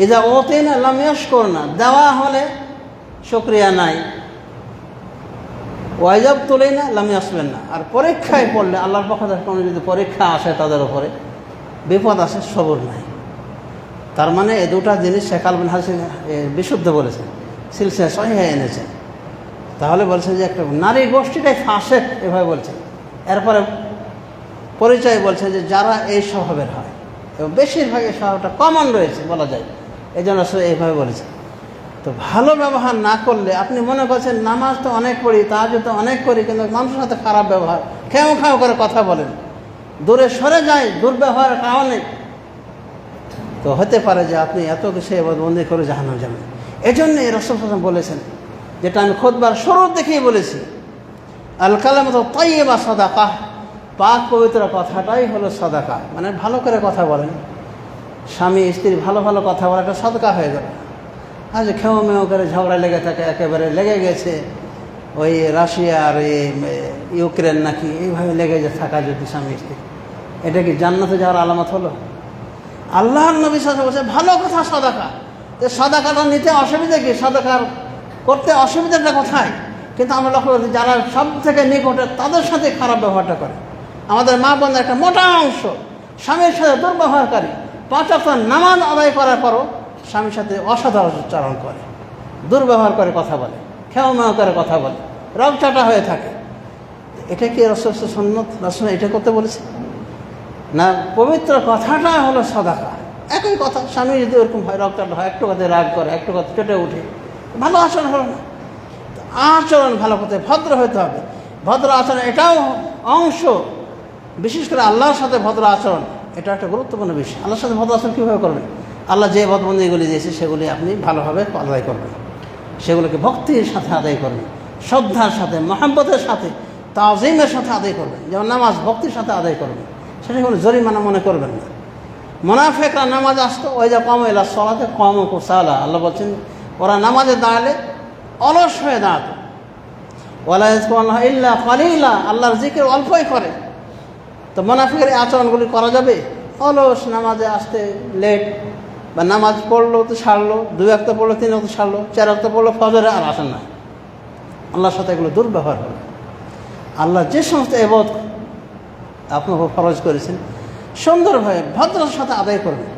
ইজা ওতিনা লাম ইয়াশকুরনা, দেওয়া হলে শুকরিয়া নাই, ওয়াইজাব তুলাইনা লাম ইয়াসবিরনা, আর পরীক্ষায় পড়লে আল্লাহর পক্ষ থেকে কোনো যদি পরীক্ষা আসে তাদের উপরে, বিপদ আসে, সবর নাই। তার মানে এই দুটা জিনিস শেখ আল বিন হাসান বিশুদ্ধ বলেছেন, সিলসিলা সহিহা এনেছেন। তাহলে বলছেন যে একটা নারী গোষ্ঠীটাই ফাসেক, এভাবে বলছেন। এরপরে পরিচয় বলছে যে যারা এই স্বভাবের হয়, এবং বেশিরভাগ এই স্বভাবটা কমন রয়েছে বলা যায়, এই জন্য এইভাবে বলেছে। তো ভালো ব্যবহার না করলে, আপনি মনে করছেন নামাজ তো অনেক পড়ি, তাহাজ্জুদ তো অনেক করি, কিন্তু মানুষের সাথে খারাপ ব্যবহার, খেউ খাও করে কথা বলেন, দূরে সরে যায় দুর্ব্যবহারের কারণে, তো হতে পারে যে আপনি এত কিছু বন্দি করে জাহান্নামে যাবেন। এই জন্যে রাসূল সাল্লাল্লাহু আলাইহি ওয়াসাল্লাম বলেছেন, যেটা আমি খুতবার শুরুর দিকেই বলেছি, আল কালামাতু তাইয়্যিবা সাদাকা, পাক পবিত্র কথাটাই হলো সাদাকা। মানে ভালো করে কথা বলেন, স্বামী স্ত্রী ভালো ভালো কথা বলা একটা সাদাকা হয়ে গেল। আজ খেও মেও করে ঝগড়া লেগে থাকে, একেবারে লেগে গেছে, ওই রাশিয়া আর ইউক্রেন নাকি, এইভাবে লেগে থাকা যদি স্বামী স্ত্রী, এটা কি জান্নাতে যাওয়ার আলামত হলো? আল্লাহর নবী সাল্লাল্লাহু আলাইহি ওয়াসাল্লাম বলছে ভালো কথা সাদাকা। যে সাদাকাটা নিতে অসুবিধা কি, সাদাকার করতে অসুবিধাটা কোথায়? কিন্তু আমরা লক্ষ্য করছি যারা সব থেকে নিকটে তাদের সাথে খারাপ ব্যবহারটা করে। আমাদের মা বোনদের একটা মোটা অংশ স্বামীর সাথে দুর্ব্যবহারকারী, 5 ওয়াক্ত নামাজ আদায় করার পরও স্বামীর সাথে অসদাচরণ করে, দুর্ব্যবহার করে কথা বলে, খেও মেও করে কথা বলে, রগচাটা হয়ে থাকে। এটা কি রাসূল সুন্নাত? রাসূল এটা করতে বলেছে না? পবিত্র কথাটা হলো সাদাকা। একই কথা, স্বামী যদি ওরকম হয়, রগচাটা হয়, একটু কথায় রাগ করে, একটু কথা কেটে উঠে, ভালো আচরণ হলো না। আচরণ ভালো করতে, ভদ্র হতে হবে। ভদ্র আচরণ এটাও অংশ, বিশেষ করে আল্লাহর সাথে ভদ্র আচরণ, এটা একটা গুরুত্বপূর্ণ বিষয়। আল্লাহর সাথে ভদ্র আচরণ কীভাবে করবেন? আল্লাহ যে বদবন্দিগুলি দিয়েছে সেগুলি আপনি ভালোভাবে আদায় করবেন, সেগুলোকে ভক্তির সাথে আদায় করবেন, শ্রদ্ধার সাথে, মহব্বতের সাথে, তাজিমের সাথে আদায় করবেন। যেমন নামাজ ভক্তির সাথে আদায় করবেন, সেটা কোনো জরিমানা মনে করবেন না। মুনাফিকরা নামাজ আসতো, ওই যা কম এলা সলাতে কম কুসালা, আল্লাহ বলছেন ওরা নামাজে দাঁড়ালে অলস হয়ে দাঁড়াতো। ওয়ালা ইয়াযকুরুল্লাহ ইল্লা কালিলা, আল্লাহর জিকির অল্পই করে। তো মুনাফিকের এই আচরণগুলি করা যাবে? অলস, নামাজে আসতে লেট, বা নামাজ পড়লো তো ছাড়লো, 2 ওয়াক্ত পড়লো, 3 ওয়াক্ত ছাড়লো, 4 ওয়াক্ত পড়লো ফজরে, আর আসেন না। আল্লাহর সাথে এগুলো দুর্ব্যবহার হবে। আল্লাহ যে সমস্ত ইবাদত আপনার ফরজ করেছেন সুন্দরভাবে ভদ্রতার সাথে আদায় করবেন,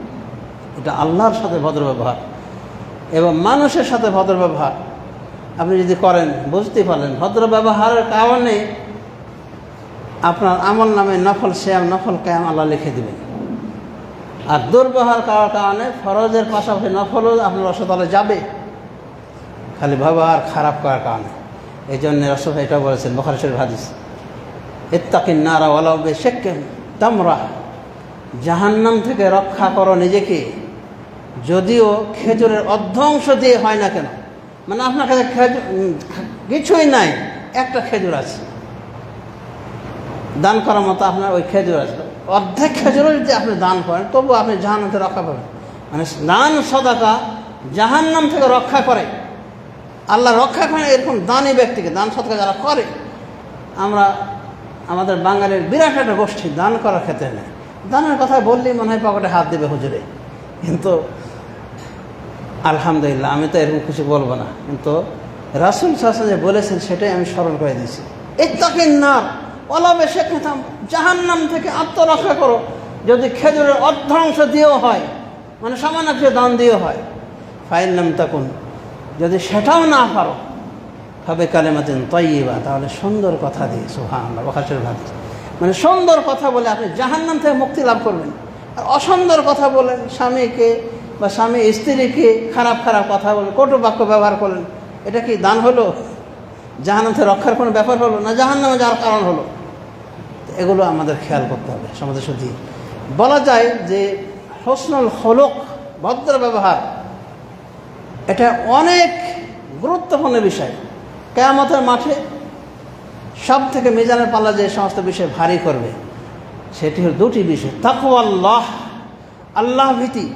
এটা আল্লাহর সাথে ভদ্র ব্যবহার। এবং মানুষের সাথে ভদ্র ব্যবহার আপনি যদি করেন, বুঝতে পারলেন ভদ্র ব্যবহারের কারণে আপনার আমল নামে নফল সিয়াম, নফল কিয়াম আল্লাহ লিখে দেবেন। আর দুর্ব্যবহার করার কারণে ফরজের পাশাপাশি নফলও আপনার রসতলে যাবে, খালি ব্যবহার খারাপ করার কারণে। এই জন্য রাসূল এটাও বলেছেন, বুখারী শরীফ হাদিস, ইত্তাকিন নারা ওয়ালাউ বিশিক্কি তামরা, জাহান্নাম থেকে রক্ষা করো নিজেকে, যদিও খেজুরের অর্ধাংশ দিয়ে হয় না কেন। মানে আপনার কাছে কিছুই নাই, একটা খেজুর আছে, দান করার মতো আপনার ওই খেজুর আছে, অর্ধেক খেজুরও যদি আপনি দান করেন তবু আপনি জাহান্নাম থেকে রক্ষা পাবেন। মানে দান সদাকা জাহান্নাম থেকে রক্ষা করে, আল্লাহ রক্ষা করেন এরকম দানি ব্যক্তিকে। দান সদাকা যারা করে, আমরা আমাদের বাঙালির বিরাট একটা গোষ্ঠী দান করার ক্ষেত্রে নেই। দানের কথা বললেই মনে হয় পকেটে হাত দেবে হুজুরে, কিন্তু আলহামদুলিল্লাহ আমি তো এরকম কিছু বলবো না। কিন্তু রাসূল সাল্লাল্লাহু আলাইহি ওয়াসাল্লাম যে বলেছেন সেটাই আমি স্মরণ করে দিয়েছি। ইত্তাকিন নার ওয়ালা বিশিক্কি তামরা, জাহান্নাম থেকে আত্মরক্ষা করো, যদি খেজুরের অর্ধাংশ দিয়েও হয়, মানে সামান্য কিছু দান দিয়েও হয়। ফাইন লাম তাকুন যদি সেটাও না পারো তবে কালেমাতিন তয়্যিবা, তাহলে সুন্দর কথা দিয়ে, সুবহানাল্লাহ, বুখারীর হাদিস, মানে সুন্দর কথা বলে আপনি জাহান্নাম থেকে মুক্তি লাভ করবেন। আর অসুন্দর কথা বলেন, স্বামীকে বা স্বামী স্ত্রীকে খারাপ খারাপ কথা বলেন, কটু বাক্য ব্যবহার করলেন, এটা কি দান হলো? জাহান্নাম থেকে রক্ষার কোনো ব্যাপার হলো না, জাহান্নামে যাওয়ার কারণ হলো। এগুলো আমাদের খেয়াল করতে হবে। সমাজে শুধু বলা যায় যে হুসনুল খুলুক, ভদ্র ব্যবহার, এটা অনেক গুরুত্বপূর্ণ বিষয়। কিয়ামতের মাঠে সব থেকে মিজানের পাল্লা যে সমস্ত বিষয় ভারী করবে সেটি হল দুটি বিষয়, তাকওয়াল্লাহ, আল্লাহ ভীতি।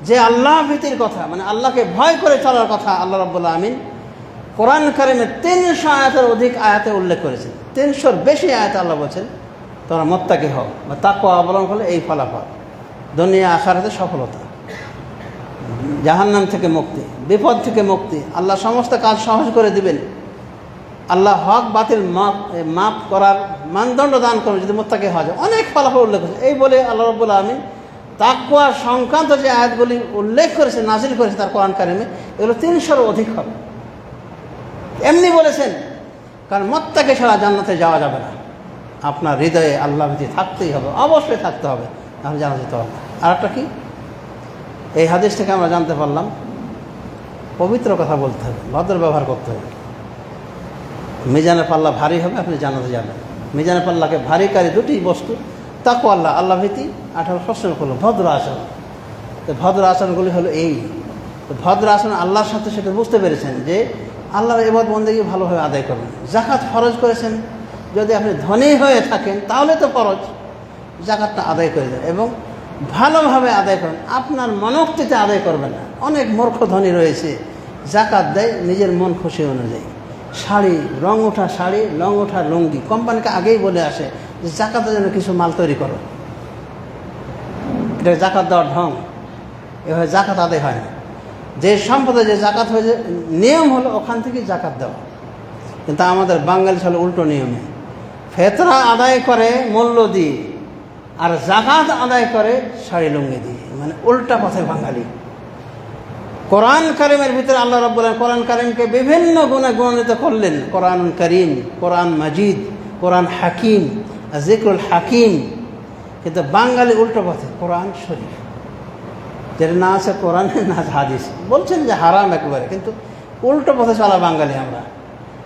যে আল্লাহ ভীতির কথা, মানে আল্লাহকে ভয় করে চলার কথা আল্লাহ রাব্বুল আমিন কোরআন কারিমে 300 আয়াতের অধিক আয়াতে উল্লেখ করেছেন। 300-র বেশি আয়াতে আল্লাহ বলছেন তোমরা মুত্তাকি হও বা তাকওয়া অবলম্বন করলে এই ফলাফল, দুনিয়া আখিরাতে সফলতা, জাহান্নাম থেকে মুক্তি, বিপদ থেকে মুক্তি, আল্লাহ সমস্ত কাজ সহজ করে দিবেন, আল্লাহ হক বাতিল মাপ করার মানদণ্ড দান করবেন যদি মুত্তাকি হওয়া যায়। অনেক ফলাফল উল্লেখ করেছে। এই বলে আল্লাহ রাব্বুল আমিন তাকওয়া সংক্রান্ত যে আয়াতগুলি উল্লেখ করেছে, নাজিল করেছে তার কোরআন কারিমে, এগুলো 300-র অধিক হবে। এমনি বলেছেন কারণ মুত্তাকি ছাড়া জান্নাতে যাওয়া যাবে না। আপনার হৃদয়ে আল্লাহ ভীতি থাকতেই হবে, অবশ্যই থাকতে হবে, তাহলে জানা যেতে হবে। আর একটা কি, এই হাদিস থেকে আমরা জানতে পারলাম পবিত্র কথা বলতে হবে, ভদ্র ব্যবহার করতে হবে। মিজানের পাল্লা ভারী হবে, আপনি জানাতে যাবেন। মিজানের পাল্লাকে ভারীকারী দুটি বস্তু, তাকওয়াল্লাহ, আল্লাহ ভীতি, 18 হুসনুল খুলুক, ভদ্র আচরণ। তো ভদ্র আচরণগুলি হলো এই, তো ভদ্র আচরণ আল্লাহর সাথে সেটা বুঝতে পেরেছেন যে আল্লাহর ইবাদত বন্দেগী ভালোভাবে আদায় করবেন। যাকাত ফরজ করেছেন, যদি আপনি ধনী হয়ে থাকেন তাহলে তো ফরজ, যাকাতটা আদায় করে দেন এবং ভালোভাবে আদায় করেন, আপনার মনোক্তিতে আদায় করবেন না। অনেক মূর্খ ধনী রয়েছে, যাকাত দেয় নিজের মন খুশি অনুযায়ী, শাড়ি, রং ওঠা শাড়ি, রং ওঠা লুঙ্গি, কোম্পানিকে আগেই বলে আসে যে যাকাতের জন্য কিছু মাল তৈরি করো, এটা যাকাত দেওয়ার ঢং। এভাবে যাকাত আদায় হয় না। যে সম্পদে যে যাকাত হয়েছে নিয়ম হলো ওখান থেকে যাকাত দেওয়া, কিন্তু আমাদের বাঙালি হলো উল্টো নিয়মে, ফেতরা আদায় করে মূল্য দিয়ে আর যাকাত আদায় করে শাড়ি লুঙ্গি দিয়ে, মানে উল্টা পথে বাঙালি। কোরআন কারিমের ভিতরে আল্লাহ রাব্বুল আলামিন কোরআন কারিমকে বিভিন্ন গুণে গুণান্বিত করলেন, কোরআন কারিম, কোরআন মাজিদ, কোরআন হাকিম, যিকরুল হাকিম। কিন্তু বাঙালি উল্টো পথে, কোরআন শরীফ, যেটা না আছে কোরআনে না হাদিস, বলছেন যে হারাম একেবারে, কিন্তু উল্টো পথে চলা বাঙালি আমরা।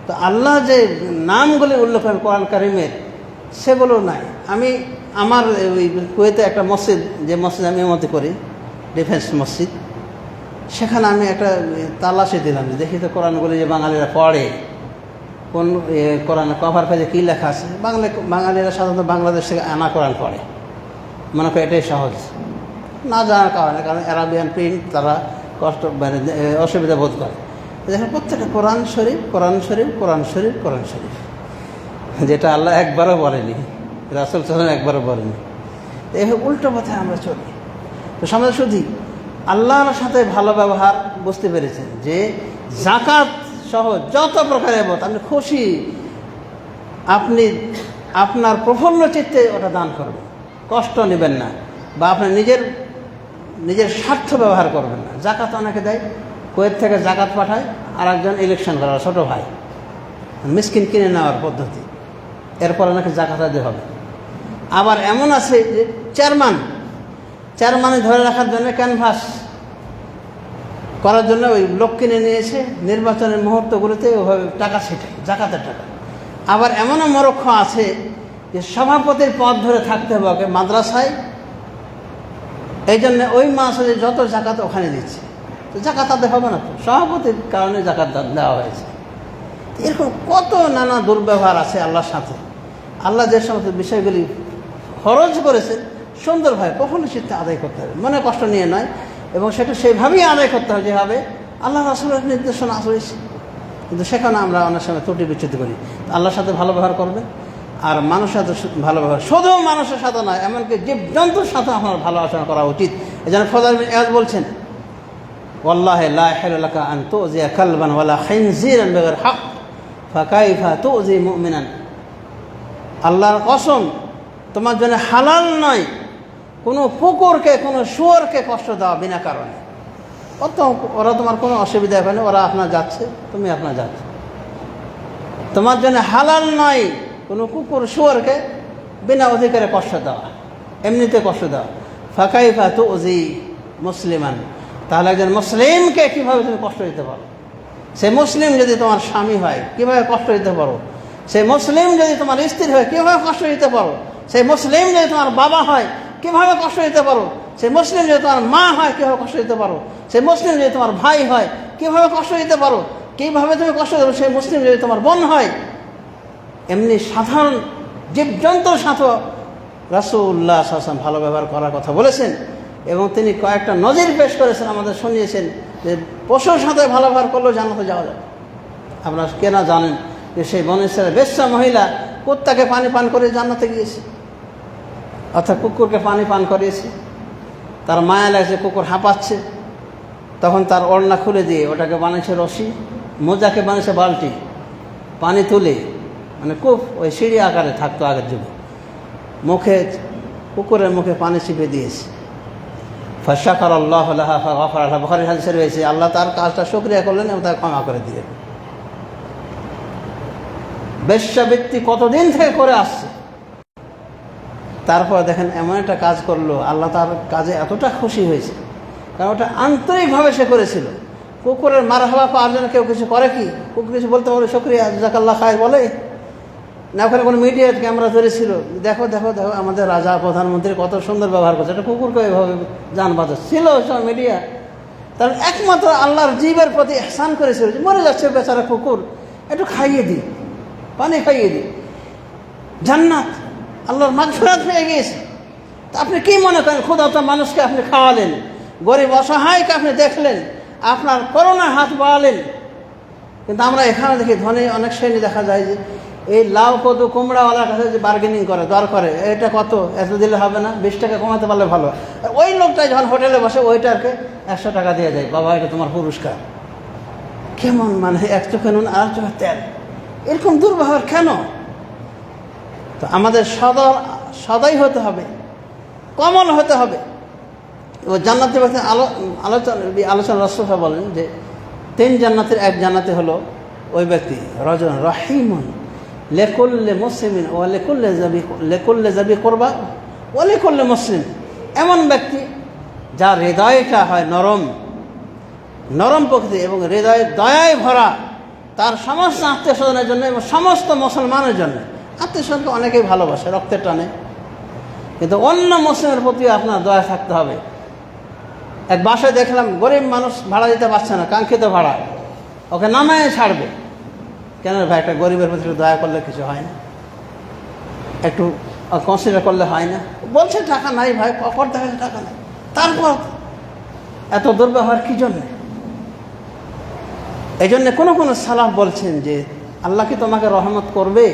তো আল্লাহ যে নামগুলি উল্লেখ করেন কোরআন কারিমের, সেগুলো নাই। আমি আমার ওই কুয়েতে একটা মসজিদ, যে মসজিদ আমি মতে করি, ডিফেন্স মসজিদ, সেখানে আমি একটা তালাশি দিলাম যে দেখি তো কোরআনগুলি যে বাঙালিরা পড়ে, কোন কোরআন কভার পেজে কী লেখা আছে। বাঙালিরা সাধারণত বাংলাদেশ থেকে আনা কোরআন পড়ে, মনে করে এটাই সহজ, না জানার কারণে, কারণ অ্যারাবিয়ান প্রিন্ট তারা কষ্ট, মানে অসুবিধা বোধ করে। দেখেন প্রত্যেকটা কোরআন শরীফ, কোরআন শরীফ, কোরআন শরীফ, কোরআন শরীফ, যেটা আল্লাহ একবারও বলেনি, রাসূল সাল্লাল্লাহু আলাইহি ওয়াসাল্লাম একবারও বলেনি। এইভাবে উল্টো পথে আমরা চলি। তো সমাজ শুধু আল্লাহর সাথে ভালো ব্যবহার বুঝতে পেরেছেন যে যাকাত সহ যত প্রকারের ইবাদত আপনি খুশি, আপনি আপনার প্রফুল্ল চিত্তে ওটা দান করবেন, কষ্ট নেবেন না, বা আপনার নিজের স্বার্থ ব্যবহার করবেন না। যাকাত অনেকে দেয়, কুয়েত থেকে যাকাত পাঠায়, আর একজন ইলেকশন করার ছোটো ভাই, মিসকিন কিনে নেওয়ার পদ্ধতি, এরপর অনেকে যাকাত দিতে হবে। আবার এমন আছে যে চেয়ারম্যানে ধরে রাখার জন্য ক্যানভাস করার জন্য ওই লোক কিনে নিয়েছে, নির্বাচনের মুহূর্তগুলোতে ওইভাবে টাকা ছেটায়, যাকাতের টাকা। আবার এমনও মূর্খ আছে যে সভাপতির পদ ধরে থাকতে হবে ওকে মাদ্রাসায়, এই জন্য ওই মাসে যত যাকাত ওখানে দিচ্ছে, তো যাকাত আদায় হবে না, তো সভাপতির কারণে যাকাত দেওয়া হয়েছে। এরকম কত নানা দুর্ব্যবহার আছে আল্লাহর সাথে। আল্লাহ যে সমস্ত বিষয়গুলি খরচ করেছেন সুন্দরভাবে প্রফুল্ল চিত্তে আদায় করতে হবে, মনে কষ্ট নিয়ে নয়, এবং সেটা সেইভাবেই আদায় করতে হবে যেভাবে আল্লাহ রাসূলের নির্দেশনা রয়েছে। কিন্তু সেখানে আমরা অনেক সময় ত্রুটি বিচ্যুতি করি। আল্লাহর সাথে ভালো ব্যবহার করবে, আর মানুষের সাথে ভালো ব্যবহার, শুধু মানুষের সাথে নয়, এমনকি জীবজন্তুর সাথে আপনার ভালো আচরণ করা উচিত। এই জন্য ফাদার বিন ইয়াজ বলছেন, ওয়াল্লাহি লা ইয়াহিল্লু লাকা আন তুযিয়া কালবান ওয়ালা খিনজিরান বিগাইরি হক ফাকাইফা তুযি মুমিনান। আল্লাহর কসম, তোমার জন্য হালাল নয় কোনো কুকুরকে, কোনো শুয়োরকে কষ্ট দেওয়া বিনা কারণে। ওরা তোমার কোনো অসুবিধা হবে না, ওরা আপনার যাচ্ছে, তুমি আপনার যাচ্ছে। তোমার জন্য হালাল নয় কোনো কুকুর শুয়োরকে বিনা অধিকারে কষ্ট দেওয়া, এমনিতে কষ্ট দেওয়া। ফাকাইফা তুযি মুসলিমান, তাহলে একজন মুসলিমকে কীভাবে তুমি কষ্ট দিতে পারো? সে মুসলিম যদি তোমার স্বামী হয় কীভাবে কষ্ট দিতে পারো? সেই মুসলিম যদি তোমার স্ত্রী হয় কীভাবে কষ্ট দিতে পারো? সেই মুসলিম যদি তোমার বাবা হয় কীভাবে কষ্ট দিতে পারো? সেই মুসলিম যদি তোমার মা হয় কীভাবে কষ্ট দিতে পারো? সেই মুসলিম যদি তোমার ভাই হয় কীভাবে কষ্ট দিতে পারো? কীভাবে তুমি কষ্ট দেবো? সেই মুসলিম যদি তোমার বোন হয়। এমনি সাধারণ জীবজন্তুর সাথেও রাসূলুল্লাহ সাল্লাল্লাহু আলাইহি ওয়াসাল্লাম ভালো ব্যবহার করার কথা বলেছেন, এবং তিনি কয়েকটা নজির পেশ করেছেন, আমাদের শুনিয়েছেন যে পশুর সাথে ভালো ব্যবহার করলেও জান্নাতে যাওয়া যাবে। আপনারা কেনা জানেন যে সেই বনী ইসরাঈলের বেশ্যা মহিলা কুত্তাকে পানি পান করে জান্নাতে গিয়েছে, অর্থাৎ কুকুরকে পানি পান করিয়েছে। তার মায়া লাগছে, কুকুর হাঁপাচ্ছে, তখন তার ওড়না খুলে দিয়ে ওটাকে বানিয়েছে রশি, মোজাকে বানিয়েছে বালতি, পানি তুলে মানে কূপ ওই সিঁড়ি আকারে থাকতো আগের যুগে, মুখে কুকুরের মুখে পানি ছিপে দিয়েছে। ফাশাকার আল্লাহ লাহা ফাগাফার লাহা, বুখারীর হাদিসে রয়েছে আল্লাহ তার কাজটা শুকরিয়া করলেন এবং তাকে ক্ষমা করে দিলেন। বেশ্যাবৃত্তি কতদিন থেকে করে আসছে, তারপর দেখেন এমন একটা কাজ করলো, আল্লাহ তার কাজে এতটা খুশি হয়েছে, কারণ ওটা আন্তরিকভাবে সে করেছিল। কুকুরের মারহাবা পাওয়ার জন্য কেউ কিছু করে কি? কুকুর কিছু বলতে বলে শুকরিয়া জাযাকাল্লাহ খায়র বলে না? ওখানে কোনো মিডিয়ার ক্যামেরা ধরেছিল, দেখো দেখো দেখো আমাদের রাজা প্রধানমন্ত্রী কত সুন্দর ব্যবহার করছে, এটা কুকুরকে এভাবে জান বাজাচ্ছিল সব মিডিয়া। তার একমাত্র আল্লাহর জীবের প্রতি ইহসান করেছিল, যে মরে যাচ্ছে বেচারা কুকুর, একটু খাইয়ে দিই, পানি খাইয়ে দিই, জান্নাত আল্লাহর মাগফিরাত পেয়ে গিয়েছে। তা আপনি কি মনে করেন? ক্ষুধার্ত মানুষকে আপনি খাওয়ালেন, গরিব অসহায়কে আপনি দেখলেন, আপনার করোনা হাত বাড়ালেন। কিন্তু আমরা এখানে দেখি ধনী অনেক শ্রেণী দেখা যায় যে এই লাউ কদু কুমড়াওয়ালার কাছে যে বার্গেনিং করে, দর করে, এটা কত, এত দিলে হবে না, 20 টাকা কমাতে পারলে ভালো। ওই লোকটাই যখন হোটেলে বসে ওইটারকে 100 টাকা দিয়ে যায়, বাবা এটা তোমার পুরস্কার। কেমন মানে, এক চোখে নুন আর চোখে তেল, এরকম দুর্ব্যবহার কেন? তো আমাদের সদয় হতে হবে, কমল হতে হবে। ও জান্নাতি ব্যক্তি আলোচনা রাসূল বলেন যে 3 জান্নাতের এক জান্নাতি হলো ওই ব্যক্তি রাজুল রাহিমুন লিকুল্লি মুসলিমিন ওয়া লিকুল্লি যাবি কুরবা ওয়া লিকুল্লি মুসলিম। এমন ব্যক্তি যার হৃদয়টা হয় নরম প্রকৃতি এবং হৃদয়ে দয়ায় ভরা, তার সমস্ত আত্মীয় স্বজনের জন্য এবং সমস্ত মুসলমানের জন্য। আত্মীয় স্বজনকে অনেকেই ভালোবাসে রক্তের টানে, কিন্তু অন্য মুসলিমের প্রতি আপনার দয়া থাকতে হবে। এক বাসায় দেখলাম গরিব মানুষ ভাড়া দিতে পারছে না, কাঙ্ক্ষিত ভাড়া, ওকে নামায় ছাড়বে। কেন ভাই, একটা গরিবের প্রতি দয়া করলে কিছু হয় না? একটু কনসিডার করলে হয় না? বলছে টাকা নাই ভাই, কখন দেখা টাকা নাই, তারপর এত দুর্ব্যবহার কী জন্যে? এই জন্যে কোনো সালাফ বলছেন যে আল্লাহ কি তোমাকে রহমত করবে,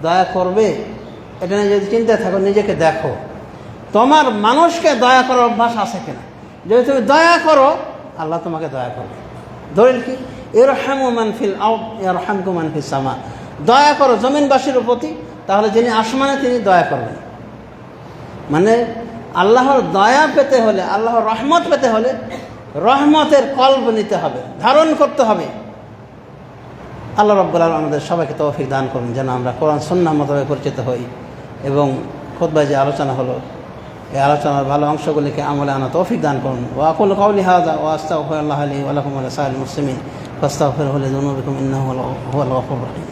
দয়া করবে, এটা নিয়ে যদি চিন্তা থাকো, নিজেকে দেখো তোমার মানুষকে দয়া করার অভ্যাস আছে কিনা। যদি তুমি দয়া করো আল্লাহ তোমাকে দয়া করবে। দলিল কি? ইরহামু মান ফিল আরদ ইয়ারহামকুম মান ফিস সামা। দয়া করো জমিনবাসীর প্রতি, তাহলে যিনি আসমানে তিনি দয়া করবেন। মানে আল্লাহর দয়া পেতে হলে, আল্লাহর রহমত পেতে হলে রহমতের কল্প নিতে হবে, ধারণ করতে হবে। আল্লাহ রাব্বুল আলামিন আমাদের সবাইকে তৌফিক দান করুন যেন আমরা কোরআন সুন্নাহ মোতাবেক পরিচিত হই, এবং খুতবায় যে আলোচনা হলো এই আলোচনার ভালো অংশগুলিকে আমলে আনা তৌফিক দান করুন। ওয়া আকুলু কাওলি হাযা ওয়া আস্তাগফিরুল্লাহ লি ওয়া লাকুম ওয়া লিসাইরিল মুসলিমিন ফাস্তাগফিরুহু লিযুনুবিকুম ইন্নাহু হুয়াল গফুরুর রহিম।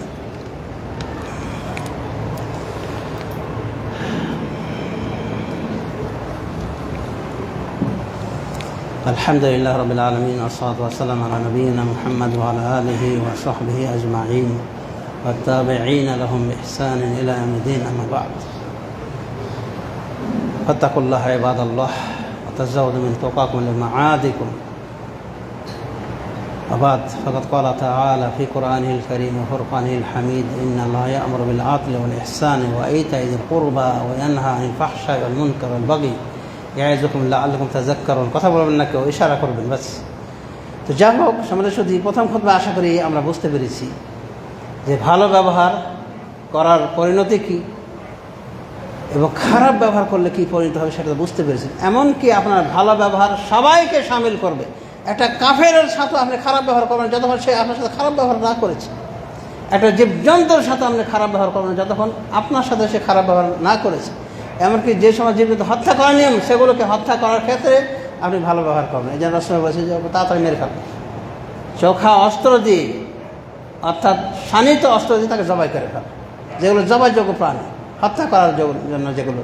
আলহামদুলিল্লাহ রাব্বিল আলামিন ওয়াসসালাতু ওয়াসসালামু আলা নাবিয়িনা মুহাম্মদ ওয়া আলা আলিহি ওয়া সাহবিহি আজমাইন ওয়াত তাবিঈনা লাহুম বিইহসানিন ইলা ইয়াউমিদ্দিন, আম্মা বা'দ। ফাত্তাকুল্লাহ ইবাদাল্লাহ ওয়া তাযাওয়াদু মিন তুকাকুম লিমাআদিকুম। وبعد فقد قال تعالى في قرآنه الكريم وفرقانه الحميد إن الله يأمر بالعدل والإحسان وإيتاء ذي القربى وينهى عن الفحشاء والمنكر والبغي يعظكم لعلكم تذكرون। কথা বলবেন না, কেউ ইশারা করবেন বাস। তো যাই হোক, সম্মানিত সুধী, প্রথম খুতবা আশা করি আমরা বুঝতে পেরেছি যে ভালো ব্যবহার করার পরিণতি কী এবং খারাপ ব্যবহার করলে কী পরিণত হবে সেটা বুঝতে পেরেছি। এমনকি আপনার ভালো ব্যবহার সবাইকে সামিল করবে, একটা কাফেরের সাথে আপনি খারাপ ব্যবহার করবেন যতক্ষণ সে আপনার সাথে খারাপ ব্যবহার না করেছে। একটা জীবজন্তুর সাথে আপনি খারাপ ব্যবহার করবেন যতক্ষণ আপনার সাথে সে খারাপ ব্যবহার না করেছে। এমনকি যে সময় জীবজন্তু হত্যা করার নিয়ম, সেগুলোকে হত্যা করার ক্ষেত্রে আপনি ভালো ব্যবহার করবেন। এই জন্য রাসূল বলেছে যে তাড়াতাড়ি মেরে ফেলবেন, চোখা অস্ত্র দিয়ে, অর্থাৎ শানিত অস্ত্র দিয়ে তাকে জবাই করে ফেলে। যেগুলো জবাইযোগ্য প্রাণী, হত্যা করার জন্য যেগুলো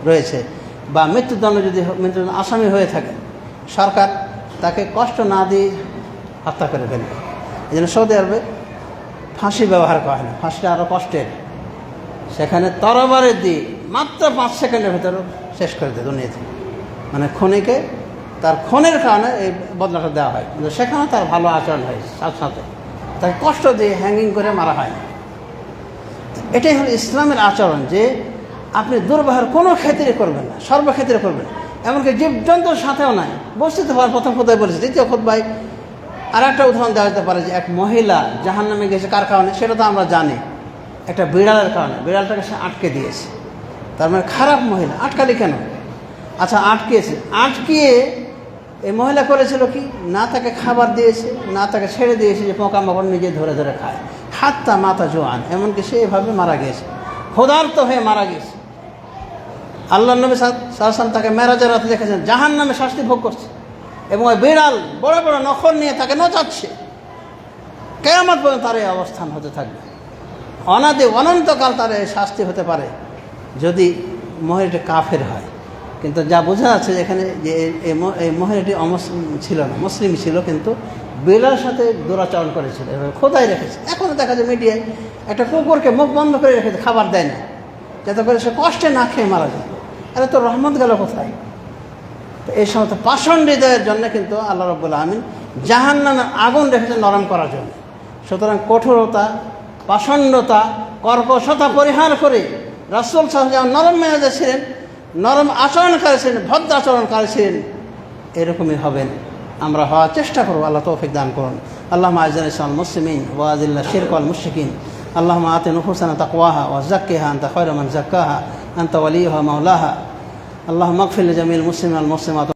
রয়েছে, বা মৃত্যুদণ্ড যদি মৃত্যুদণ্ড আসামি হয়ে থাকে, সরকার তাকে কষ্ট না দিয়ে হত্যা করে ফেলবে। এই জন্য সৌদি আরবে ফাঁসি ব্যবহার করা হয় না, ফাঁসিটা আরও কষ্টের। সেখানে তরবারে দিয়ে মাত্র 5 সেকেন্ডের ভেতরে শেষ করে দেয় দুনিয়াতে। মানে খুনিকে তার খুনের কারণে এই বদলাটা দেওয়া হয়, কিন্তু সেখানে তার ভালো আচরণ হয়, সাথে সাথে তাকে কষ্ট দিয়ে হ্যাঙ্গিং করে মারা হয় না। এটাই হলো ইসলামের আচরণ, যে আপনি দুর্ব্যবহার কোনো ক্ষেত্রে করবেন না, সর্বক্ষেত্রে করবেন, এমনকি জীবজন্তুর সাথেও নাই। বস্তুতে পারে প্রথম খুতবায় বলেছে, দ্বিতীয় খুতবায় আর একটা উদাহরণ দেওয়া যেতে পারে যে এক মহিলা জাহান্নামে গেছে কার কারণে, সেটা তো আমরা জানি, একটা বিড়ালের কারণে। বিড়ালটাকে সে আটকে দিয়েছে, তার মানে খারাপ মহিলা। আটকালি কেন? আচ্ছা, আটকিয়ে এই মহিলা করেছিল কি, না তাকে খাবার দিয়েছে, না তাকে ছেড়ে দিয়েছে যে পোকামাকড় নিজে ধরে ধরে খায়, হাত্তা মাথা জোয়ান, এমনকি সে এভাবে মারা গিয়েছে, ক্ষুধার্ত হয়ে মারা গিয়েছে। আল্লাহ নবী সাল্লাল্লাহু আলাইহি ওয়াসাল্লাম তাকে মেরাজের রাতে দেখেছেন জাহান্নামে শাস্তি ভোগ করছে, এবং ওই বিড়াল বড় বড় নখর নিয়ে তাকে নচাচ্ছে। কিয়ামত পর্যন্ত তার এই অবস্থান হতে থাকবে, অনন্তকাল তার এই শাস্তি হতে পারে যদি মহিলাটি কাফের হয়। কিন্তু যা বোঝা যাচ্ছে এখানে যে এই মহিলাটি ছিল না, মুসলিম ছিল, কিন্তু বিড়ালের সাথে দুরাচরণ করেছিল, খোদাই রেখেছে। এখনও দেখা যায় মিডিয়ায় একটা কুকুরকে মুখ বন্ধ করে রেখেছে, খাবার দেয় না, যাতে করে সে কষ্টে না খেয়ে মারা যায়। আরে তো রহমত গেল কোথায়? তো এই সমস্ত পাষণ্ড হৃদয়ের জন্য কিন্তু আল্লাহ রাব্বুল আমিন জাহান্নামের আগুন রেখেছে নরম করার জন্য। সুতরাং কঠোরতা, পাষণ্ডতা, কর্কশতা পরিহার করে রাসূল সাল্লাল্লাহু আলাইহি ওয়াসাল্লাম নরম মেজাজে ছিলেন, নরম আচরণকারী ছিলেন, ভদ্র আচরণকারী ছিলেন। এরকমই হবেন, আমরা হওয়ার চেষ্টা করব। আল্লাহ তৌফিক দান করুন। আল্লাহুম্মা আ'ইজ্জিল ইসলামাল মুসলিমিন ওয়া আযিল্লা শিরকা ওয়াল মুশরিকিন। আল্লাহুম্মা আতি নুফুসানা তাকওয়াহা ওয়া যাক্কিহা আনতা খায়রু মান যাক্কাহা আনতা ওয়ালিয়ুহা মাওলাহা। আল্লাহুম্মা ইগফির লিজামিল মুসলিমিন ওয়াল মুসলিমাত।